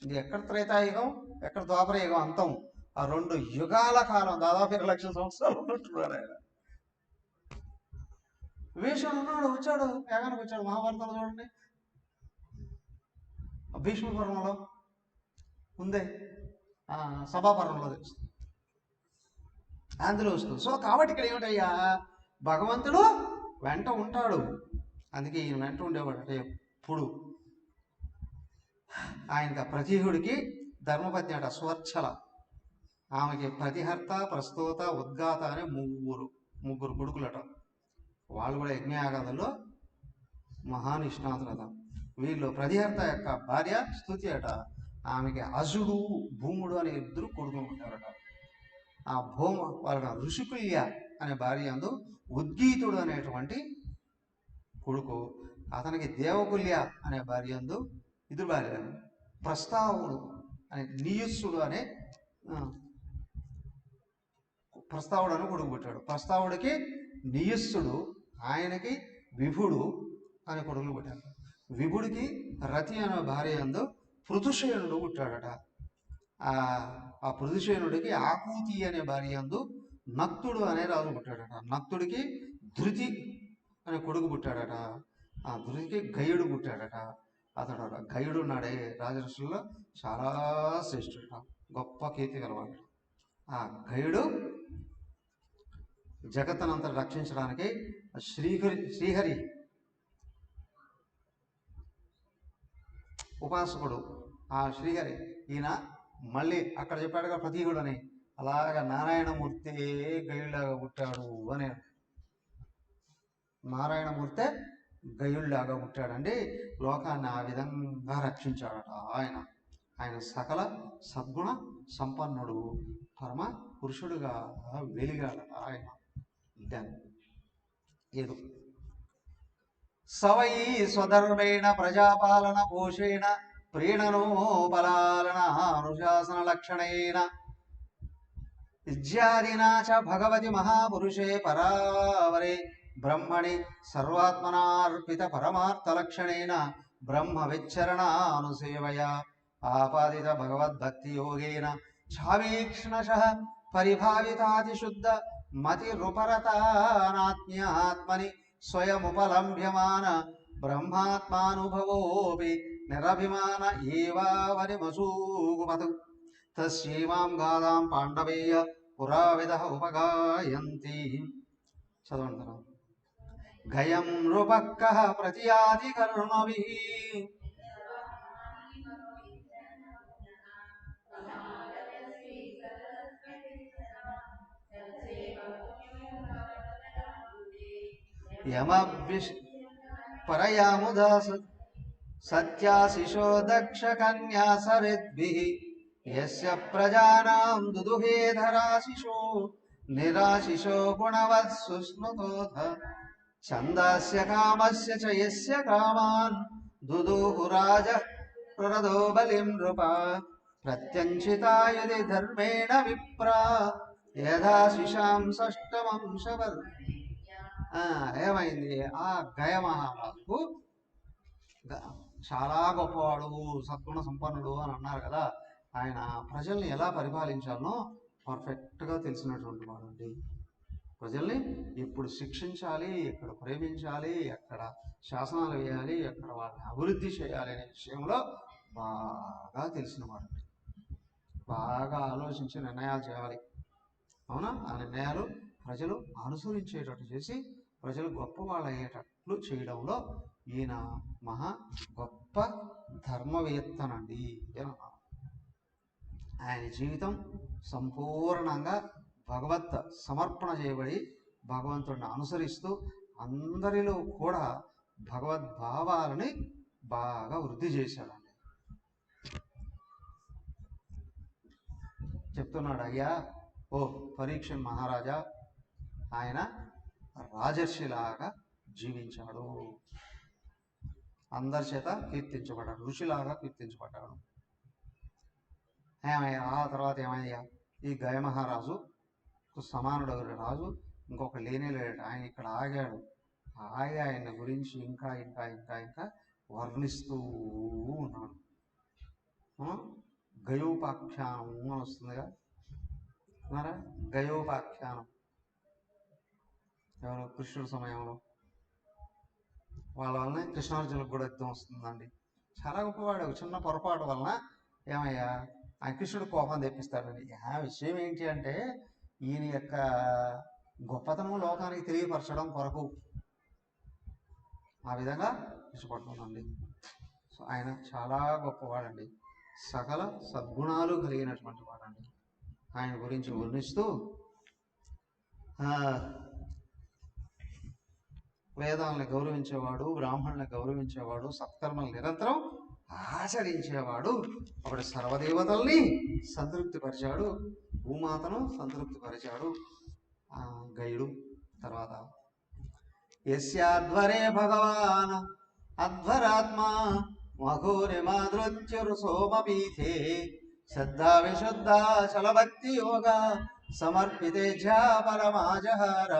ఇది ఎక్కడ త్రేతాయుగం, ఎక్కడ ద్వాపరయుగం అంతం, ఆ 2 యుగాల కాలం, దాదాపు 20 లక్షల సంవత్సరాలు ఉన్నట్టున్నాడు ఆయన. విభీషణుడు ఉన్నాడు, వచ్చాడు, యాగానికి వచ్చాడు. మహాభారతంలో చూడండి, భీష్మ పర్వంలో ఉందే, సభాపర్వంలో తెలుస్తుంది, అందులో వస్తుంది. సో కాబట్టి ఇక్కడ ఏమిటయ్యా, భగవంతుడు వెంట ఉంటాడు. అందుకే ఈయన వెంట ఉండేవాడు అంటే ఎప్పుడు. ఆయనకి ప్రతీహుడికి ధర్మపత్ని అట స్వర్చల, ఆమెకి ప్రతిహర్త, ప్రస్తోత, ఉద్గాత అనే ముగ్గురు కొడుకులట. వాళ్ళు కూడా యజ్ఞయాగాదుల్లో మహానిష్ణాతులట. వీళ్ళు ప్రతిహర్త యొక్క భార్య స్తుతి అట, ఆమెకి అజుడు, భూముడు అనే 2 కొడుకులు ఉంటారట. ఆ భూమ వాళ్ళ ఋషికుల్య అనే భార్య యందు ఉద్గీతుడు అనేటువంటి కొడుకు, అతనికి దేవకుల్య అనే భార్య యందు ఇద్దరు భార్యలు, ప్రస్తావుడు అనే నియుస్సుడు అనే ప్రస్తావుడు అని కొడుకు పుట్టాడు. ప్రస్తావుడికి నియుస్సుడు, ఆయనకి విభుడు అనే కొడుకులు పుట్టాడు. విభుడికి రతి అనే భార్య యందు పృథుశయనుడు పుట్టాడట. ఆ పృథుశయనుడికి ఆకూతి అనే భార్య యందు నక్తుడు అనే రాజు పుట్టాడట. నక్తుడికి ధృతి అనే కొడుకు పుట్టాడట. ఆ ధృతికి గయుడు పుట్టాడట. అతడు గయుడు ఉన్నాడే రాజర్షుల్లో చాలా శ్రేష్ఠుడట, గొప్ప కీర్తి గలవాడు. ఆ గయుడు జగత్తునంతా రక్షించడానికి శ్రీహరి ఉపాసకుడు. ఆ శ్రీహరి ఈయన మళ్ళీ అక్కడ చెప్పాడుగా ప్రతీకుడు అని, అలాగా నారాయణమూర్తి గయుళ్లాగా పుట్టాడు అని. నారాయణమూర్తే గయుళ్లాగా పుట్టాడండి, లోకాన్ని ఆ విధంగా రక్షించాడట ఆయన. ఆయన సకల సద్గుణ సంపన్నుడు, పరమ పురుషుడుగా వెలిగాడట ఆయన. ఏదో సవై స్వధర్మేణ ప్రజాపాలన పోషేణ ప్రీణనోపలాలన అనుశాసన లక్షణేన ఇత్యాదినా చ భగవతి మహాపురుషే పరావరే బ్రహ్మణి సర్వాత్మనార్పిత పరమార్థలక్షణేన బ్రహ్మ విచ్చరణానుసేవయ ఆపాదిత భగవద్భక్తి యోగేన ఛావీక్ష్ణశః పరిభావితాతిశుద్ధ మతిరుపరతానాత్మ్యాత్మని స్వయముపలంభ్యమాన బ్రహ్మాత్మానుభవోపి నిరభిమాన ఏవావనిమసూగుమతు తస్యైమాం గాదాం పాండవేయ పురావిదః ఉపగాయంతి. చదవండి. గయం నృపక్కః ప్రతియాతి కర్ణభిః పరయాముదాస సత్యాశిషో దక్ష కన్యా సరిద్భిః యస్య ప్రజానాం దుదుహేధరాశిషో నిరాశిషో గుణవత్ సుస్మృతోథ ఛందస్య కామస్య చ యస్య కామాన్ దుదుహురాజః ప్రరదో బలిం నృప ప్రత్యంచితాయుధి ధర్మేణ విప్రా యథాశిషాం షష్టమంశవర్. ఏమైంది? ఆ గయ మహారాజుకు చాలా గొప్పవాడు, సద్గుణ సంపన్నుడు అని అన్నారు కదా. ఆయన ప్రజల్ని ఎలా పరిపాలించాలనో పర్ఫెక్ట్గా తెలిసినటువంటి వాడు అండి. ప్రజల్ని ఎప్పుడు శిక్షించాలి, ఎక్కడ ప్రేమించాలి, ఎక్కడ శాసనాలు వేయాలి, ఎక్కడ వాళ్ళని అభివృద్ధి చేయాలి అనే విషయంలో బాగా తెలిసినవాడు. బాగా ఆలోచించి నిర్ణయాలు చేయాలి. అవునా? ఆ నిర్ణయాలు ప్రజలు అనుసరించేటట్టు చేసి ప్రజలు గొప్పవాళ్ళు అయ్యేటట్లు చేయడంలో ఈయన మహా గొప్ప ధర్మవేత్తనండి. ఆయన జీవితం సంపూర్ణంగా భగవత్ సమర్పణ చేయబడి భగవంతుడిని అనుసరిస్తూ అందరిలో కూడా భగవద్భావాలని బాగా వృద్ధి చేశాడండి. చెప్తున్నాడు, అయ్యా ఓ పరీక్షణ్ మహారాజా, ఆయన రాజర్షిలాగా జీవించాడు, అందరి చేత కీర్తించబడ్డాడు, ఋషిలాగా కీర్తించబడ్డాడు. ఏమయ్యా ఆ తర్వాత ఏమయ్యా, ఈ గయ మహారాజు సమానుడు రాజు ఇంకొక లేనే లేడు. ఆయన ఇక్కడ ఆగాడు. ఆగి ఆయన గురించి ఇంకా ఇంకా ఇంకా ఇంకా వర్ణిస్తూ ఉన్నాడు. గయోపాఖ్యానం అని వస్తుందిగా, ఉన్నారా? గయోపాఖ్యానం ఎవరు? కృష్ణుడి సమయంలో వాళ్ళ వలన కృష్ణార్జునులకు కూడా యుద్ధం వస్తుందండి. చాలా గొప్పవాడు. చిన్న పొరపాటు వలన ఏమయ్యా ఆ కృష్ణుడు కోపం తెప్పిస్తాడండి. ఆ విషయం ఏంటి అంటే ఈయన యొక్క గొప్పతనం లోకానికి తెలియపరచడం కొరకు ఆ విధంగా ఇష్టపడుతుందండి. సో ఆయన చాలా గొప్పవాడండి, సకల సద్గుణాలు కలిగినటువంటి వాడండి. ఆయన గురించి వర్ణిస్తూ వేదాలను గౌరవించేవాడు, బ్రాహ్మణులను గౌరవించేవాడు, సత్కర్మలు నిరంతరం ఆచరించేవాడు, ఒకటి సర్వదేవతల్ని సంతృప్తిపరిచాడు, భూమాతను సంతృప్తి పరిచాడు గయుడు. తర్వాత యస్యాధ్వరే భగవాన్ అధ్వరాత్మా మఘోరి మాధృత్యుర్ సోమపీఠే శ్రద్ధా విశుద్ధా చలభక్తి యోగ సమర్పితేజ్యా పరమాజహార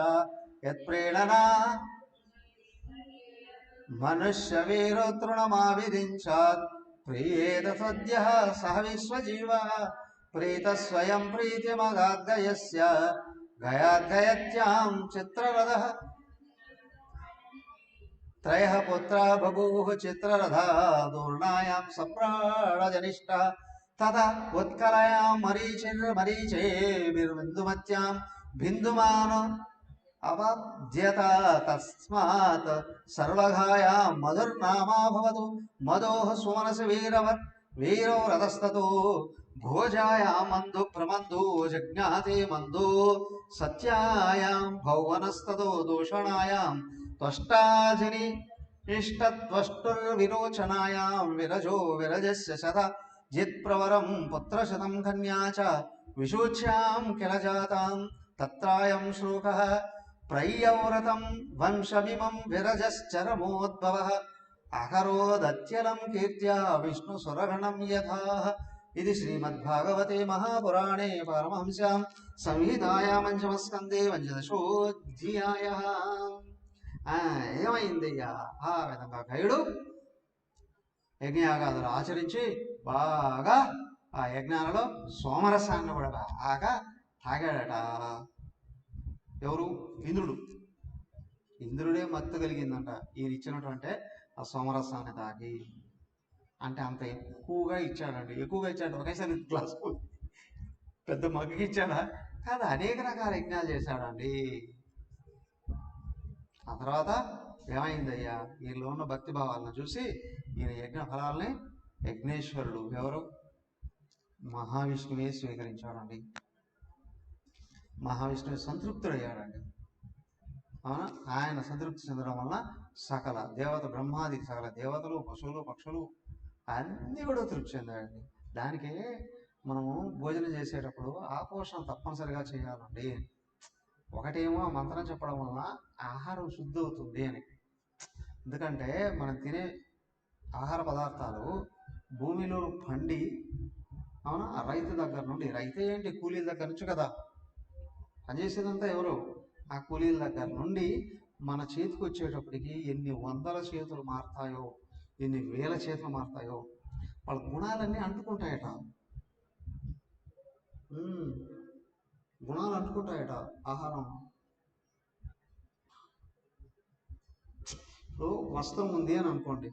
యత్ప్రేరణా మనుష్య వీరో తృణమావిదించాత్ ప్రియేత సద్య సహ విశ్వజీవ ప్రీత స్వయం ప్రీతిమగాద్గయస్య గయాద్గయత్యాం చిత్రరథ త్రయః పుత్రా బభూవ చిత్రరథ దూర్ణాయాం సప్రాణజనిష్ట తదా ఉత్కలయాం మరీచిర్మరీచేర్బిందుమత్యాం బిందుమాన్ అవాద్యత తస్మాత్ సర్వఘాయాం మధుర్నామా భవతు మదోః సుమనసి వీరవత్ వీరో రథస్తతో భోజాయాం మందు ప్రమందో జజ్ఞాతే మందో సత్యాయాం భౌవనస్తతో దూషణాయాం త్వష్టాజని ఇష్టత్వష్టుర్విరోచనాయాం విరజో విరజస్య శత జిత్ప్రవరం పుత్రశతం కన్యా చ విశూచ్యాం కిల జాతాం తత్రాయం శ్లోకః ప్రయ్యవ్రతం వంశమిమం విరజశ్చరమోద్భవః అకరోదత్యలం కీర్త్యా విష్ణుసురగణం యథా. ఇది శ్రీమద్భాగవతే మహాపురాణే పారమహంస్యాం సంహితాయాం పంచమస్కందే పంచదశోऽధ్యాయః. ఏమైందయ్యా? ఆ విధంగా గయుడు యజ్ఞయాగాదులు ఆచరించి బాగా ఆ యజ్ఞాలలో సోమరసాన్ని కూడా బాగా తాగాడట. ఎవరు? ఇంద్రుడు. ఇంద్రుడే మత్తు కలిగిందంట ఈయన ఇచ్చినటువంటి ఆ సోమరసాన్ని తాగి. అంటే అంత ఎక్కువగా ఇచ్చాడండి. ఎక్కువగా ఇచ్చాడు, ఒకేసారి గ్లాస్ పెద్ద మగ్గుకి ఇచ్చాడా? కాదు, అనేక రకాల యజ్ఞాలు చేశాడండి. ఆ తర్వాత ఏమైందయ్యా? వీళ్ళు ఉన్న భక్తి భావాలను చూసి ఈయన యజ్ఞ ఫలాల్ని యజ్ఞేశ్వరుడు ఎవరు? మహావిష్ణువే స్వీకరించాడండి. మహావిష్ణువు సంతృప్తుడయ్యాడండి. అవునా? ఆయన సంతృప్తి చెందడం వలన సకల దేవత బ్రహ్మాది సకల దేవతలు పశువులు పక్షులు అన్నీ కూడా తృప్తి చెందాడండి. దానికే మనము భోజనం చేసేటప్పుడు ఆపోషణ తప్పనిసరిగా చేయాలండి. ఒకటేమో మంత్రం చెప్పడం వలన ఆహారం శుద్ధి అవుతుంది అని. ఎందుకంటే మనం తినే ఆహార పదార్థాలు భూమిలో పండి, అవునా, ఆ రైతు దగ్గర నుండి, రైతే ఏంటి కూలీల దగ్గర నుంచి కదా పనిచేసేదంతా ఎవరు? ఆ కూలీల దగ్గర నుండి మన చేతికి వచ్చేటప్పటికి ఎన్ని వందల చేతులు మారుతాయో, ఎన్ని వేల చేతులు మారుతాయో, వాళ్ళ గుణాలన్నీ అంటుకుంటాయట. గుణాలు అంటుకుంటాయట ఆహారం. ఇప్పుడు వస్త్రం ఉంది అని అనుకోండి,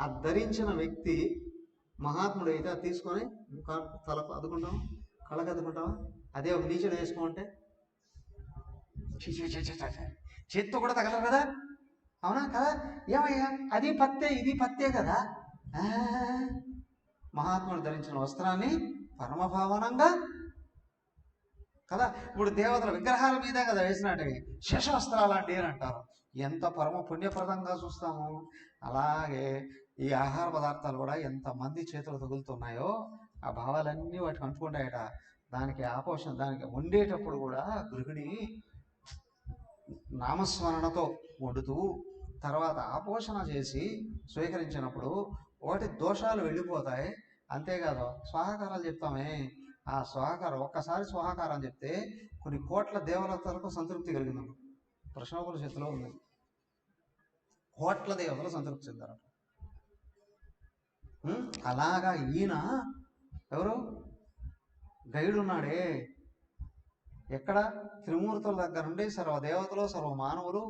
అది ధరించిన వ్యక్తి మహాత్ముడు అయితే అది తీసుకొని తలకు అద్దుకుంటాం, కళ్ళకు అద్దుకుంటాం. అదే ఒక నీచుడు వేసుకుంటే చేత్తో కూడా తగలరు కదా, అవునా కదా? ఏమయ్యా, అది పత్తే ఇది పత్తే కదా. మహాత్ముడు ధరించిన వస్త్రాన్ని పరమభావనంగా కదా. ఇప్పుడు దేవతల విగ్రహాల మీద కదా వేసినట్టువి శేషవస్త్రాలు అంటే అని అంటారు. ఎంత పరమ పుణ్యప్రదంగా చూస్తాము. అలాగే ఈ ఆహార పదార్థాలు కూడా ఎంతమంది చేతులు తగులుతున్నాయో ఆ భావాలన్నీ వాటికి అంటుకుంటాయట. దానికి ఆపోషణ, దానికి వండేటప్పుడు కూడా గృహిణి నామస్మరణతో వండుతూ తర్వాత ఆపోషణ చేసి స్వీకరించినప్పుడు వాటి దోషాలు వెళ్ళిపోతాయి. అంతేకాదు స్వాహాకారాలు చెప్తామే, ఆ స్వాహాకారం ఒక్కసారి స్వాహాకారం చెప్తే కొన్ని కోట్ల దేవతలకు సంతృప్తి కలిగింది. ప్రశ్నోపల చేతిలో ఉంది. కోట్ల దేవతలు సంతృప్తి చెందారు. అలాగా ఈయన ఎవరు? గైడు ఉన్నాడే ఎక్కడ? త్రిమూర్తుల దగ్గర నుండి సర్వదేవతలు, సర్వ మానవులు,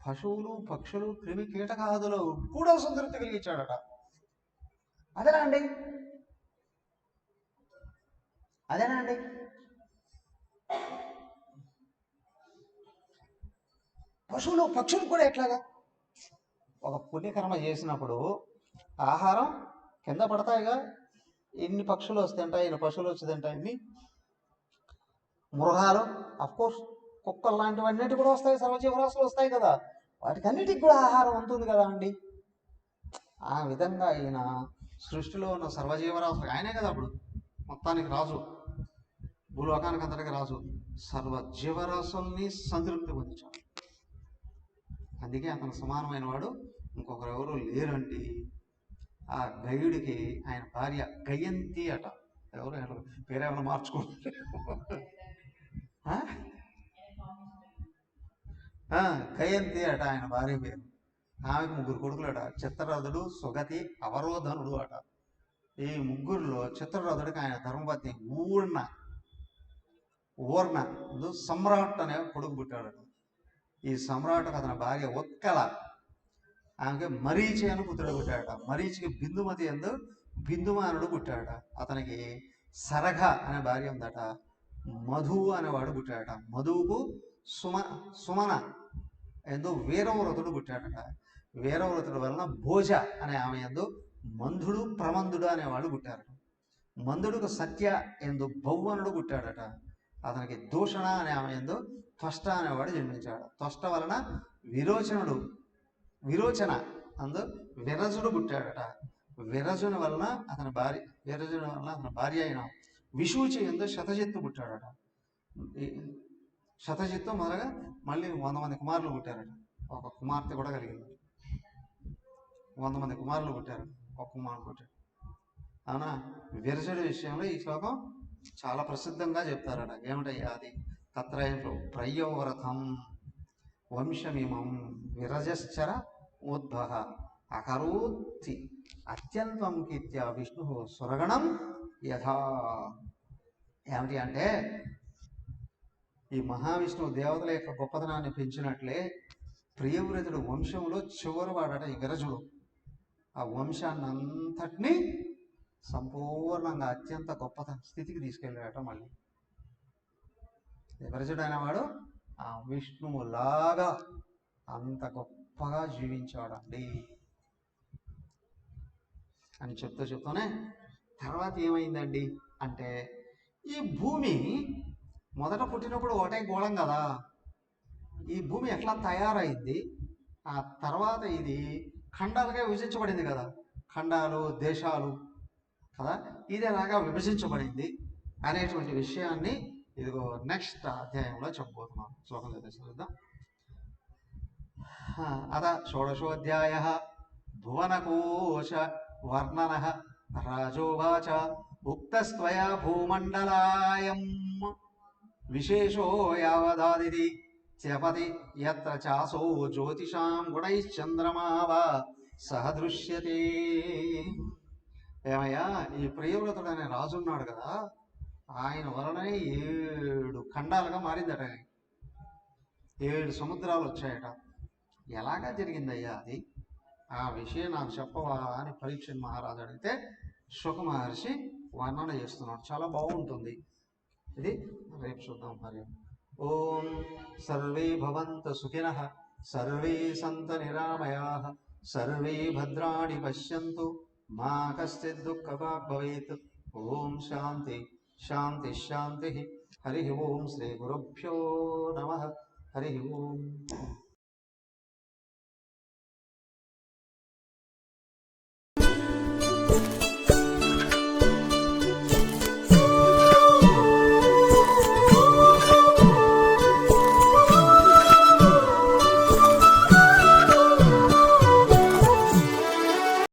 పశువులు, పక్షులు, క్రిమి కీటకాదులు కూడా సంతృప్తి కలిగించాడట. అదేనా అండి? అదేనా అండి? పశువులు పక్షులు కూడా ఎట్లాగా? ఒక పుణ్యకర్మ చేసినప్పుడు ఆహారం కింద పడతాయిగా. ఎన్ని పక్షులు వస్తే తింటాయి, ఎన్ని పశువులు వచ్చి తింటాయి, ఎన్ని మృగాలు, అఫ్కోర్స్ కుక్కలు లాంటివన్నిటి కూడా వస్తాయి, సర్వజీవరాశులు వస్తాయి కదా. వాటికి అన్నిటికి కూడా ఆహారం ఉంటుంది కదా అండి. ఆ విధంగా ఆయన సృష్టిలో ఉన్న సర్వజీవరాశులు, ఆయనే కదా అప్పుడు మొత్తానికి రాజు. భూలోకానికి అంతటికి రాజు, సర్వ జీవరాశుల్ని సంతృప్తి పొందించాడు. అందుకే అతను సమానమైన వాడు ఇంకొకరు ఎవరు లేరండి. ఆ గయుడికి ఆయన భార్య గయంతి అట. ఎవరు పేరేమైనా మార్చుకోండి. గయంతి అట ఆయన భార్య పేరు. ఆమెకు 3 కొడుకులట, చిత్రరథుడు, సుగతి, అవరోధనుడు అట. ఈ ముగ్గురులో చిత్రరథుడికి ఆయన ధర్మపత్ని ఊర్ణ సమ్రాట్ అనే కొడుకు పుట్టాడట. ఈ సమ్రాట్కు అతని భార్య ఉత్కల, ఆమెకి మరీచి అని పుత్రుడు పుట్టాడట. మరీచికి బిందుమతి ఎందు బిందుమానుడు పుట్టాడట. అతనికి సరఘ అనే భార్య ఉందట. మధువు అనేవాడు పుట్టాడట. మధువుకు సుమన ఎందు వీరవ్రతుడు పుట్టాడట. వీరవ్రతుడు వలన భోజ అనే ఆమె ఎందు మంధుడు ప్రమందుడు అనేవాడు పుట్టారట. మందుడుకు సత్య ఎందు భౌవనుడు పుట్టాడట. అతనికి దూషణ అనే ఆమె ఎందు త్వష్ట అనేవాడు జన్మించాడు. త్వష్ట వలన విరోచన అందు విరజుడు పుట్టాడట. విరజుని వలన అతని భార్య అయిన విషూచి ఎందు శతజిత్తు పుట్టాడట. శతజిత్తు మొదలుగా మళ్ళీ 100 మంది కుమారులు పుట్టారట. ఒక కుమార్తె కూడా కలిగింది. 100 మంది కుమారులు పుట్టారు, ఒక కుమారుడు పుట్టాడు. అవునా? విరజుడి విషయంలో ఈ శ్లోకం చాలా ప్రసిద్ధంగా చెప్తారట. ఏమిటయ్యా అది? తత్రయంలో ప్రయోవ్రతం వంశమిమం విరజశ్చర ఉద్భవ అకరోత్తి అత్యంతం కీర్త్య విష్ణు సురగణం యథా. ఏమిటి అంటే, ఈ మహావిష్ణువు దేవతల యొక్క గొప్పతనాన్ని పెంచినట్లే ప్రియవ్రతుడు వంశంలో చివరి వాడట ఈ విరజుడు. ఆ వంశాన్ని అంతటినీ సంపూర్ణంగా అత్యంత గొప్ప స్థితికి తీసుకెళ్ళాడట. మళ్ళీ విరజుడు అనేవాడు ఆ విష్ణువులాగా అంత గొప్పగా జీవించాడండి అని చెప్తూనే తర్వాత ఏమైందండి అంటే, ఈ భూమి మొదట పుట్టినప్పుడు ఒకటే గోళం కదా. ఈ భూమి ఎట్లా తయారైంది, ఆ తర్వాత ఇది ఖండాలుగా విభజించబడింది కదా, ఖండాలు దేశాలు కదా, ఇది ఎలాగా విభజించబడింది అనేటువంటి విషయాన్ని ఇదిగో నెక్స్ట్ అధ్యాయంలో చెప్పబోతున్నాం. శ్లోకం చదివిద్దాం. అద షోడశోధ్యాయ భువనకోశ వర్ణన రాజోవాచ ఉక్తస్త్వయా భూమండలాయం విశేషో యావదాదిది త్యపతి యత్ర చాసో జ్యోతిషాం గుణైశ్చంద్రమావా సహ దృశ్యతే. ఏమయ్యా, ఈ ప్రియవ్రతుడు అనే రాజు ఉన్నాడు కదా, ఆయన వలనే 7 ఖండాలుగా మారిందట. 7 సముద్రాలు వచ్చాయట. ఎలాగా జరిగిందయ్యా అది? ఆ విషయం నాకు చెప్పవా అని పరీక్ష మహారాజు అడిగితే శుక మహర్షి వర్ణన చేస్తున్నాడు. చాలా బాగుంటుంది ఇది. రేపు చూద్దాం మరి. ఓం సర్వే భవంతు సుఖినః, సర్వే సంతు నిరామయాః, సర్వే భద్రాణి పశ్యంతు, మా కశ్చిద్ దుఃఖభాగ్ భవేత్. ఓం శాంతి శాంతి శాంతి. హరి ఓం. శ్రీ గురుభ్యో నమః. హరి ఓం.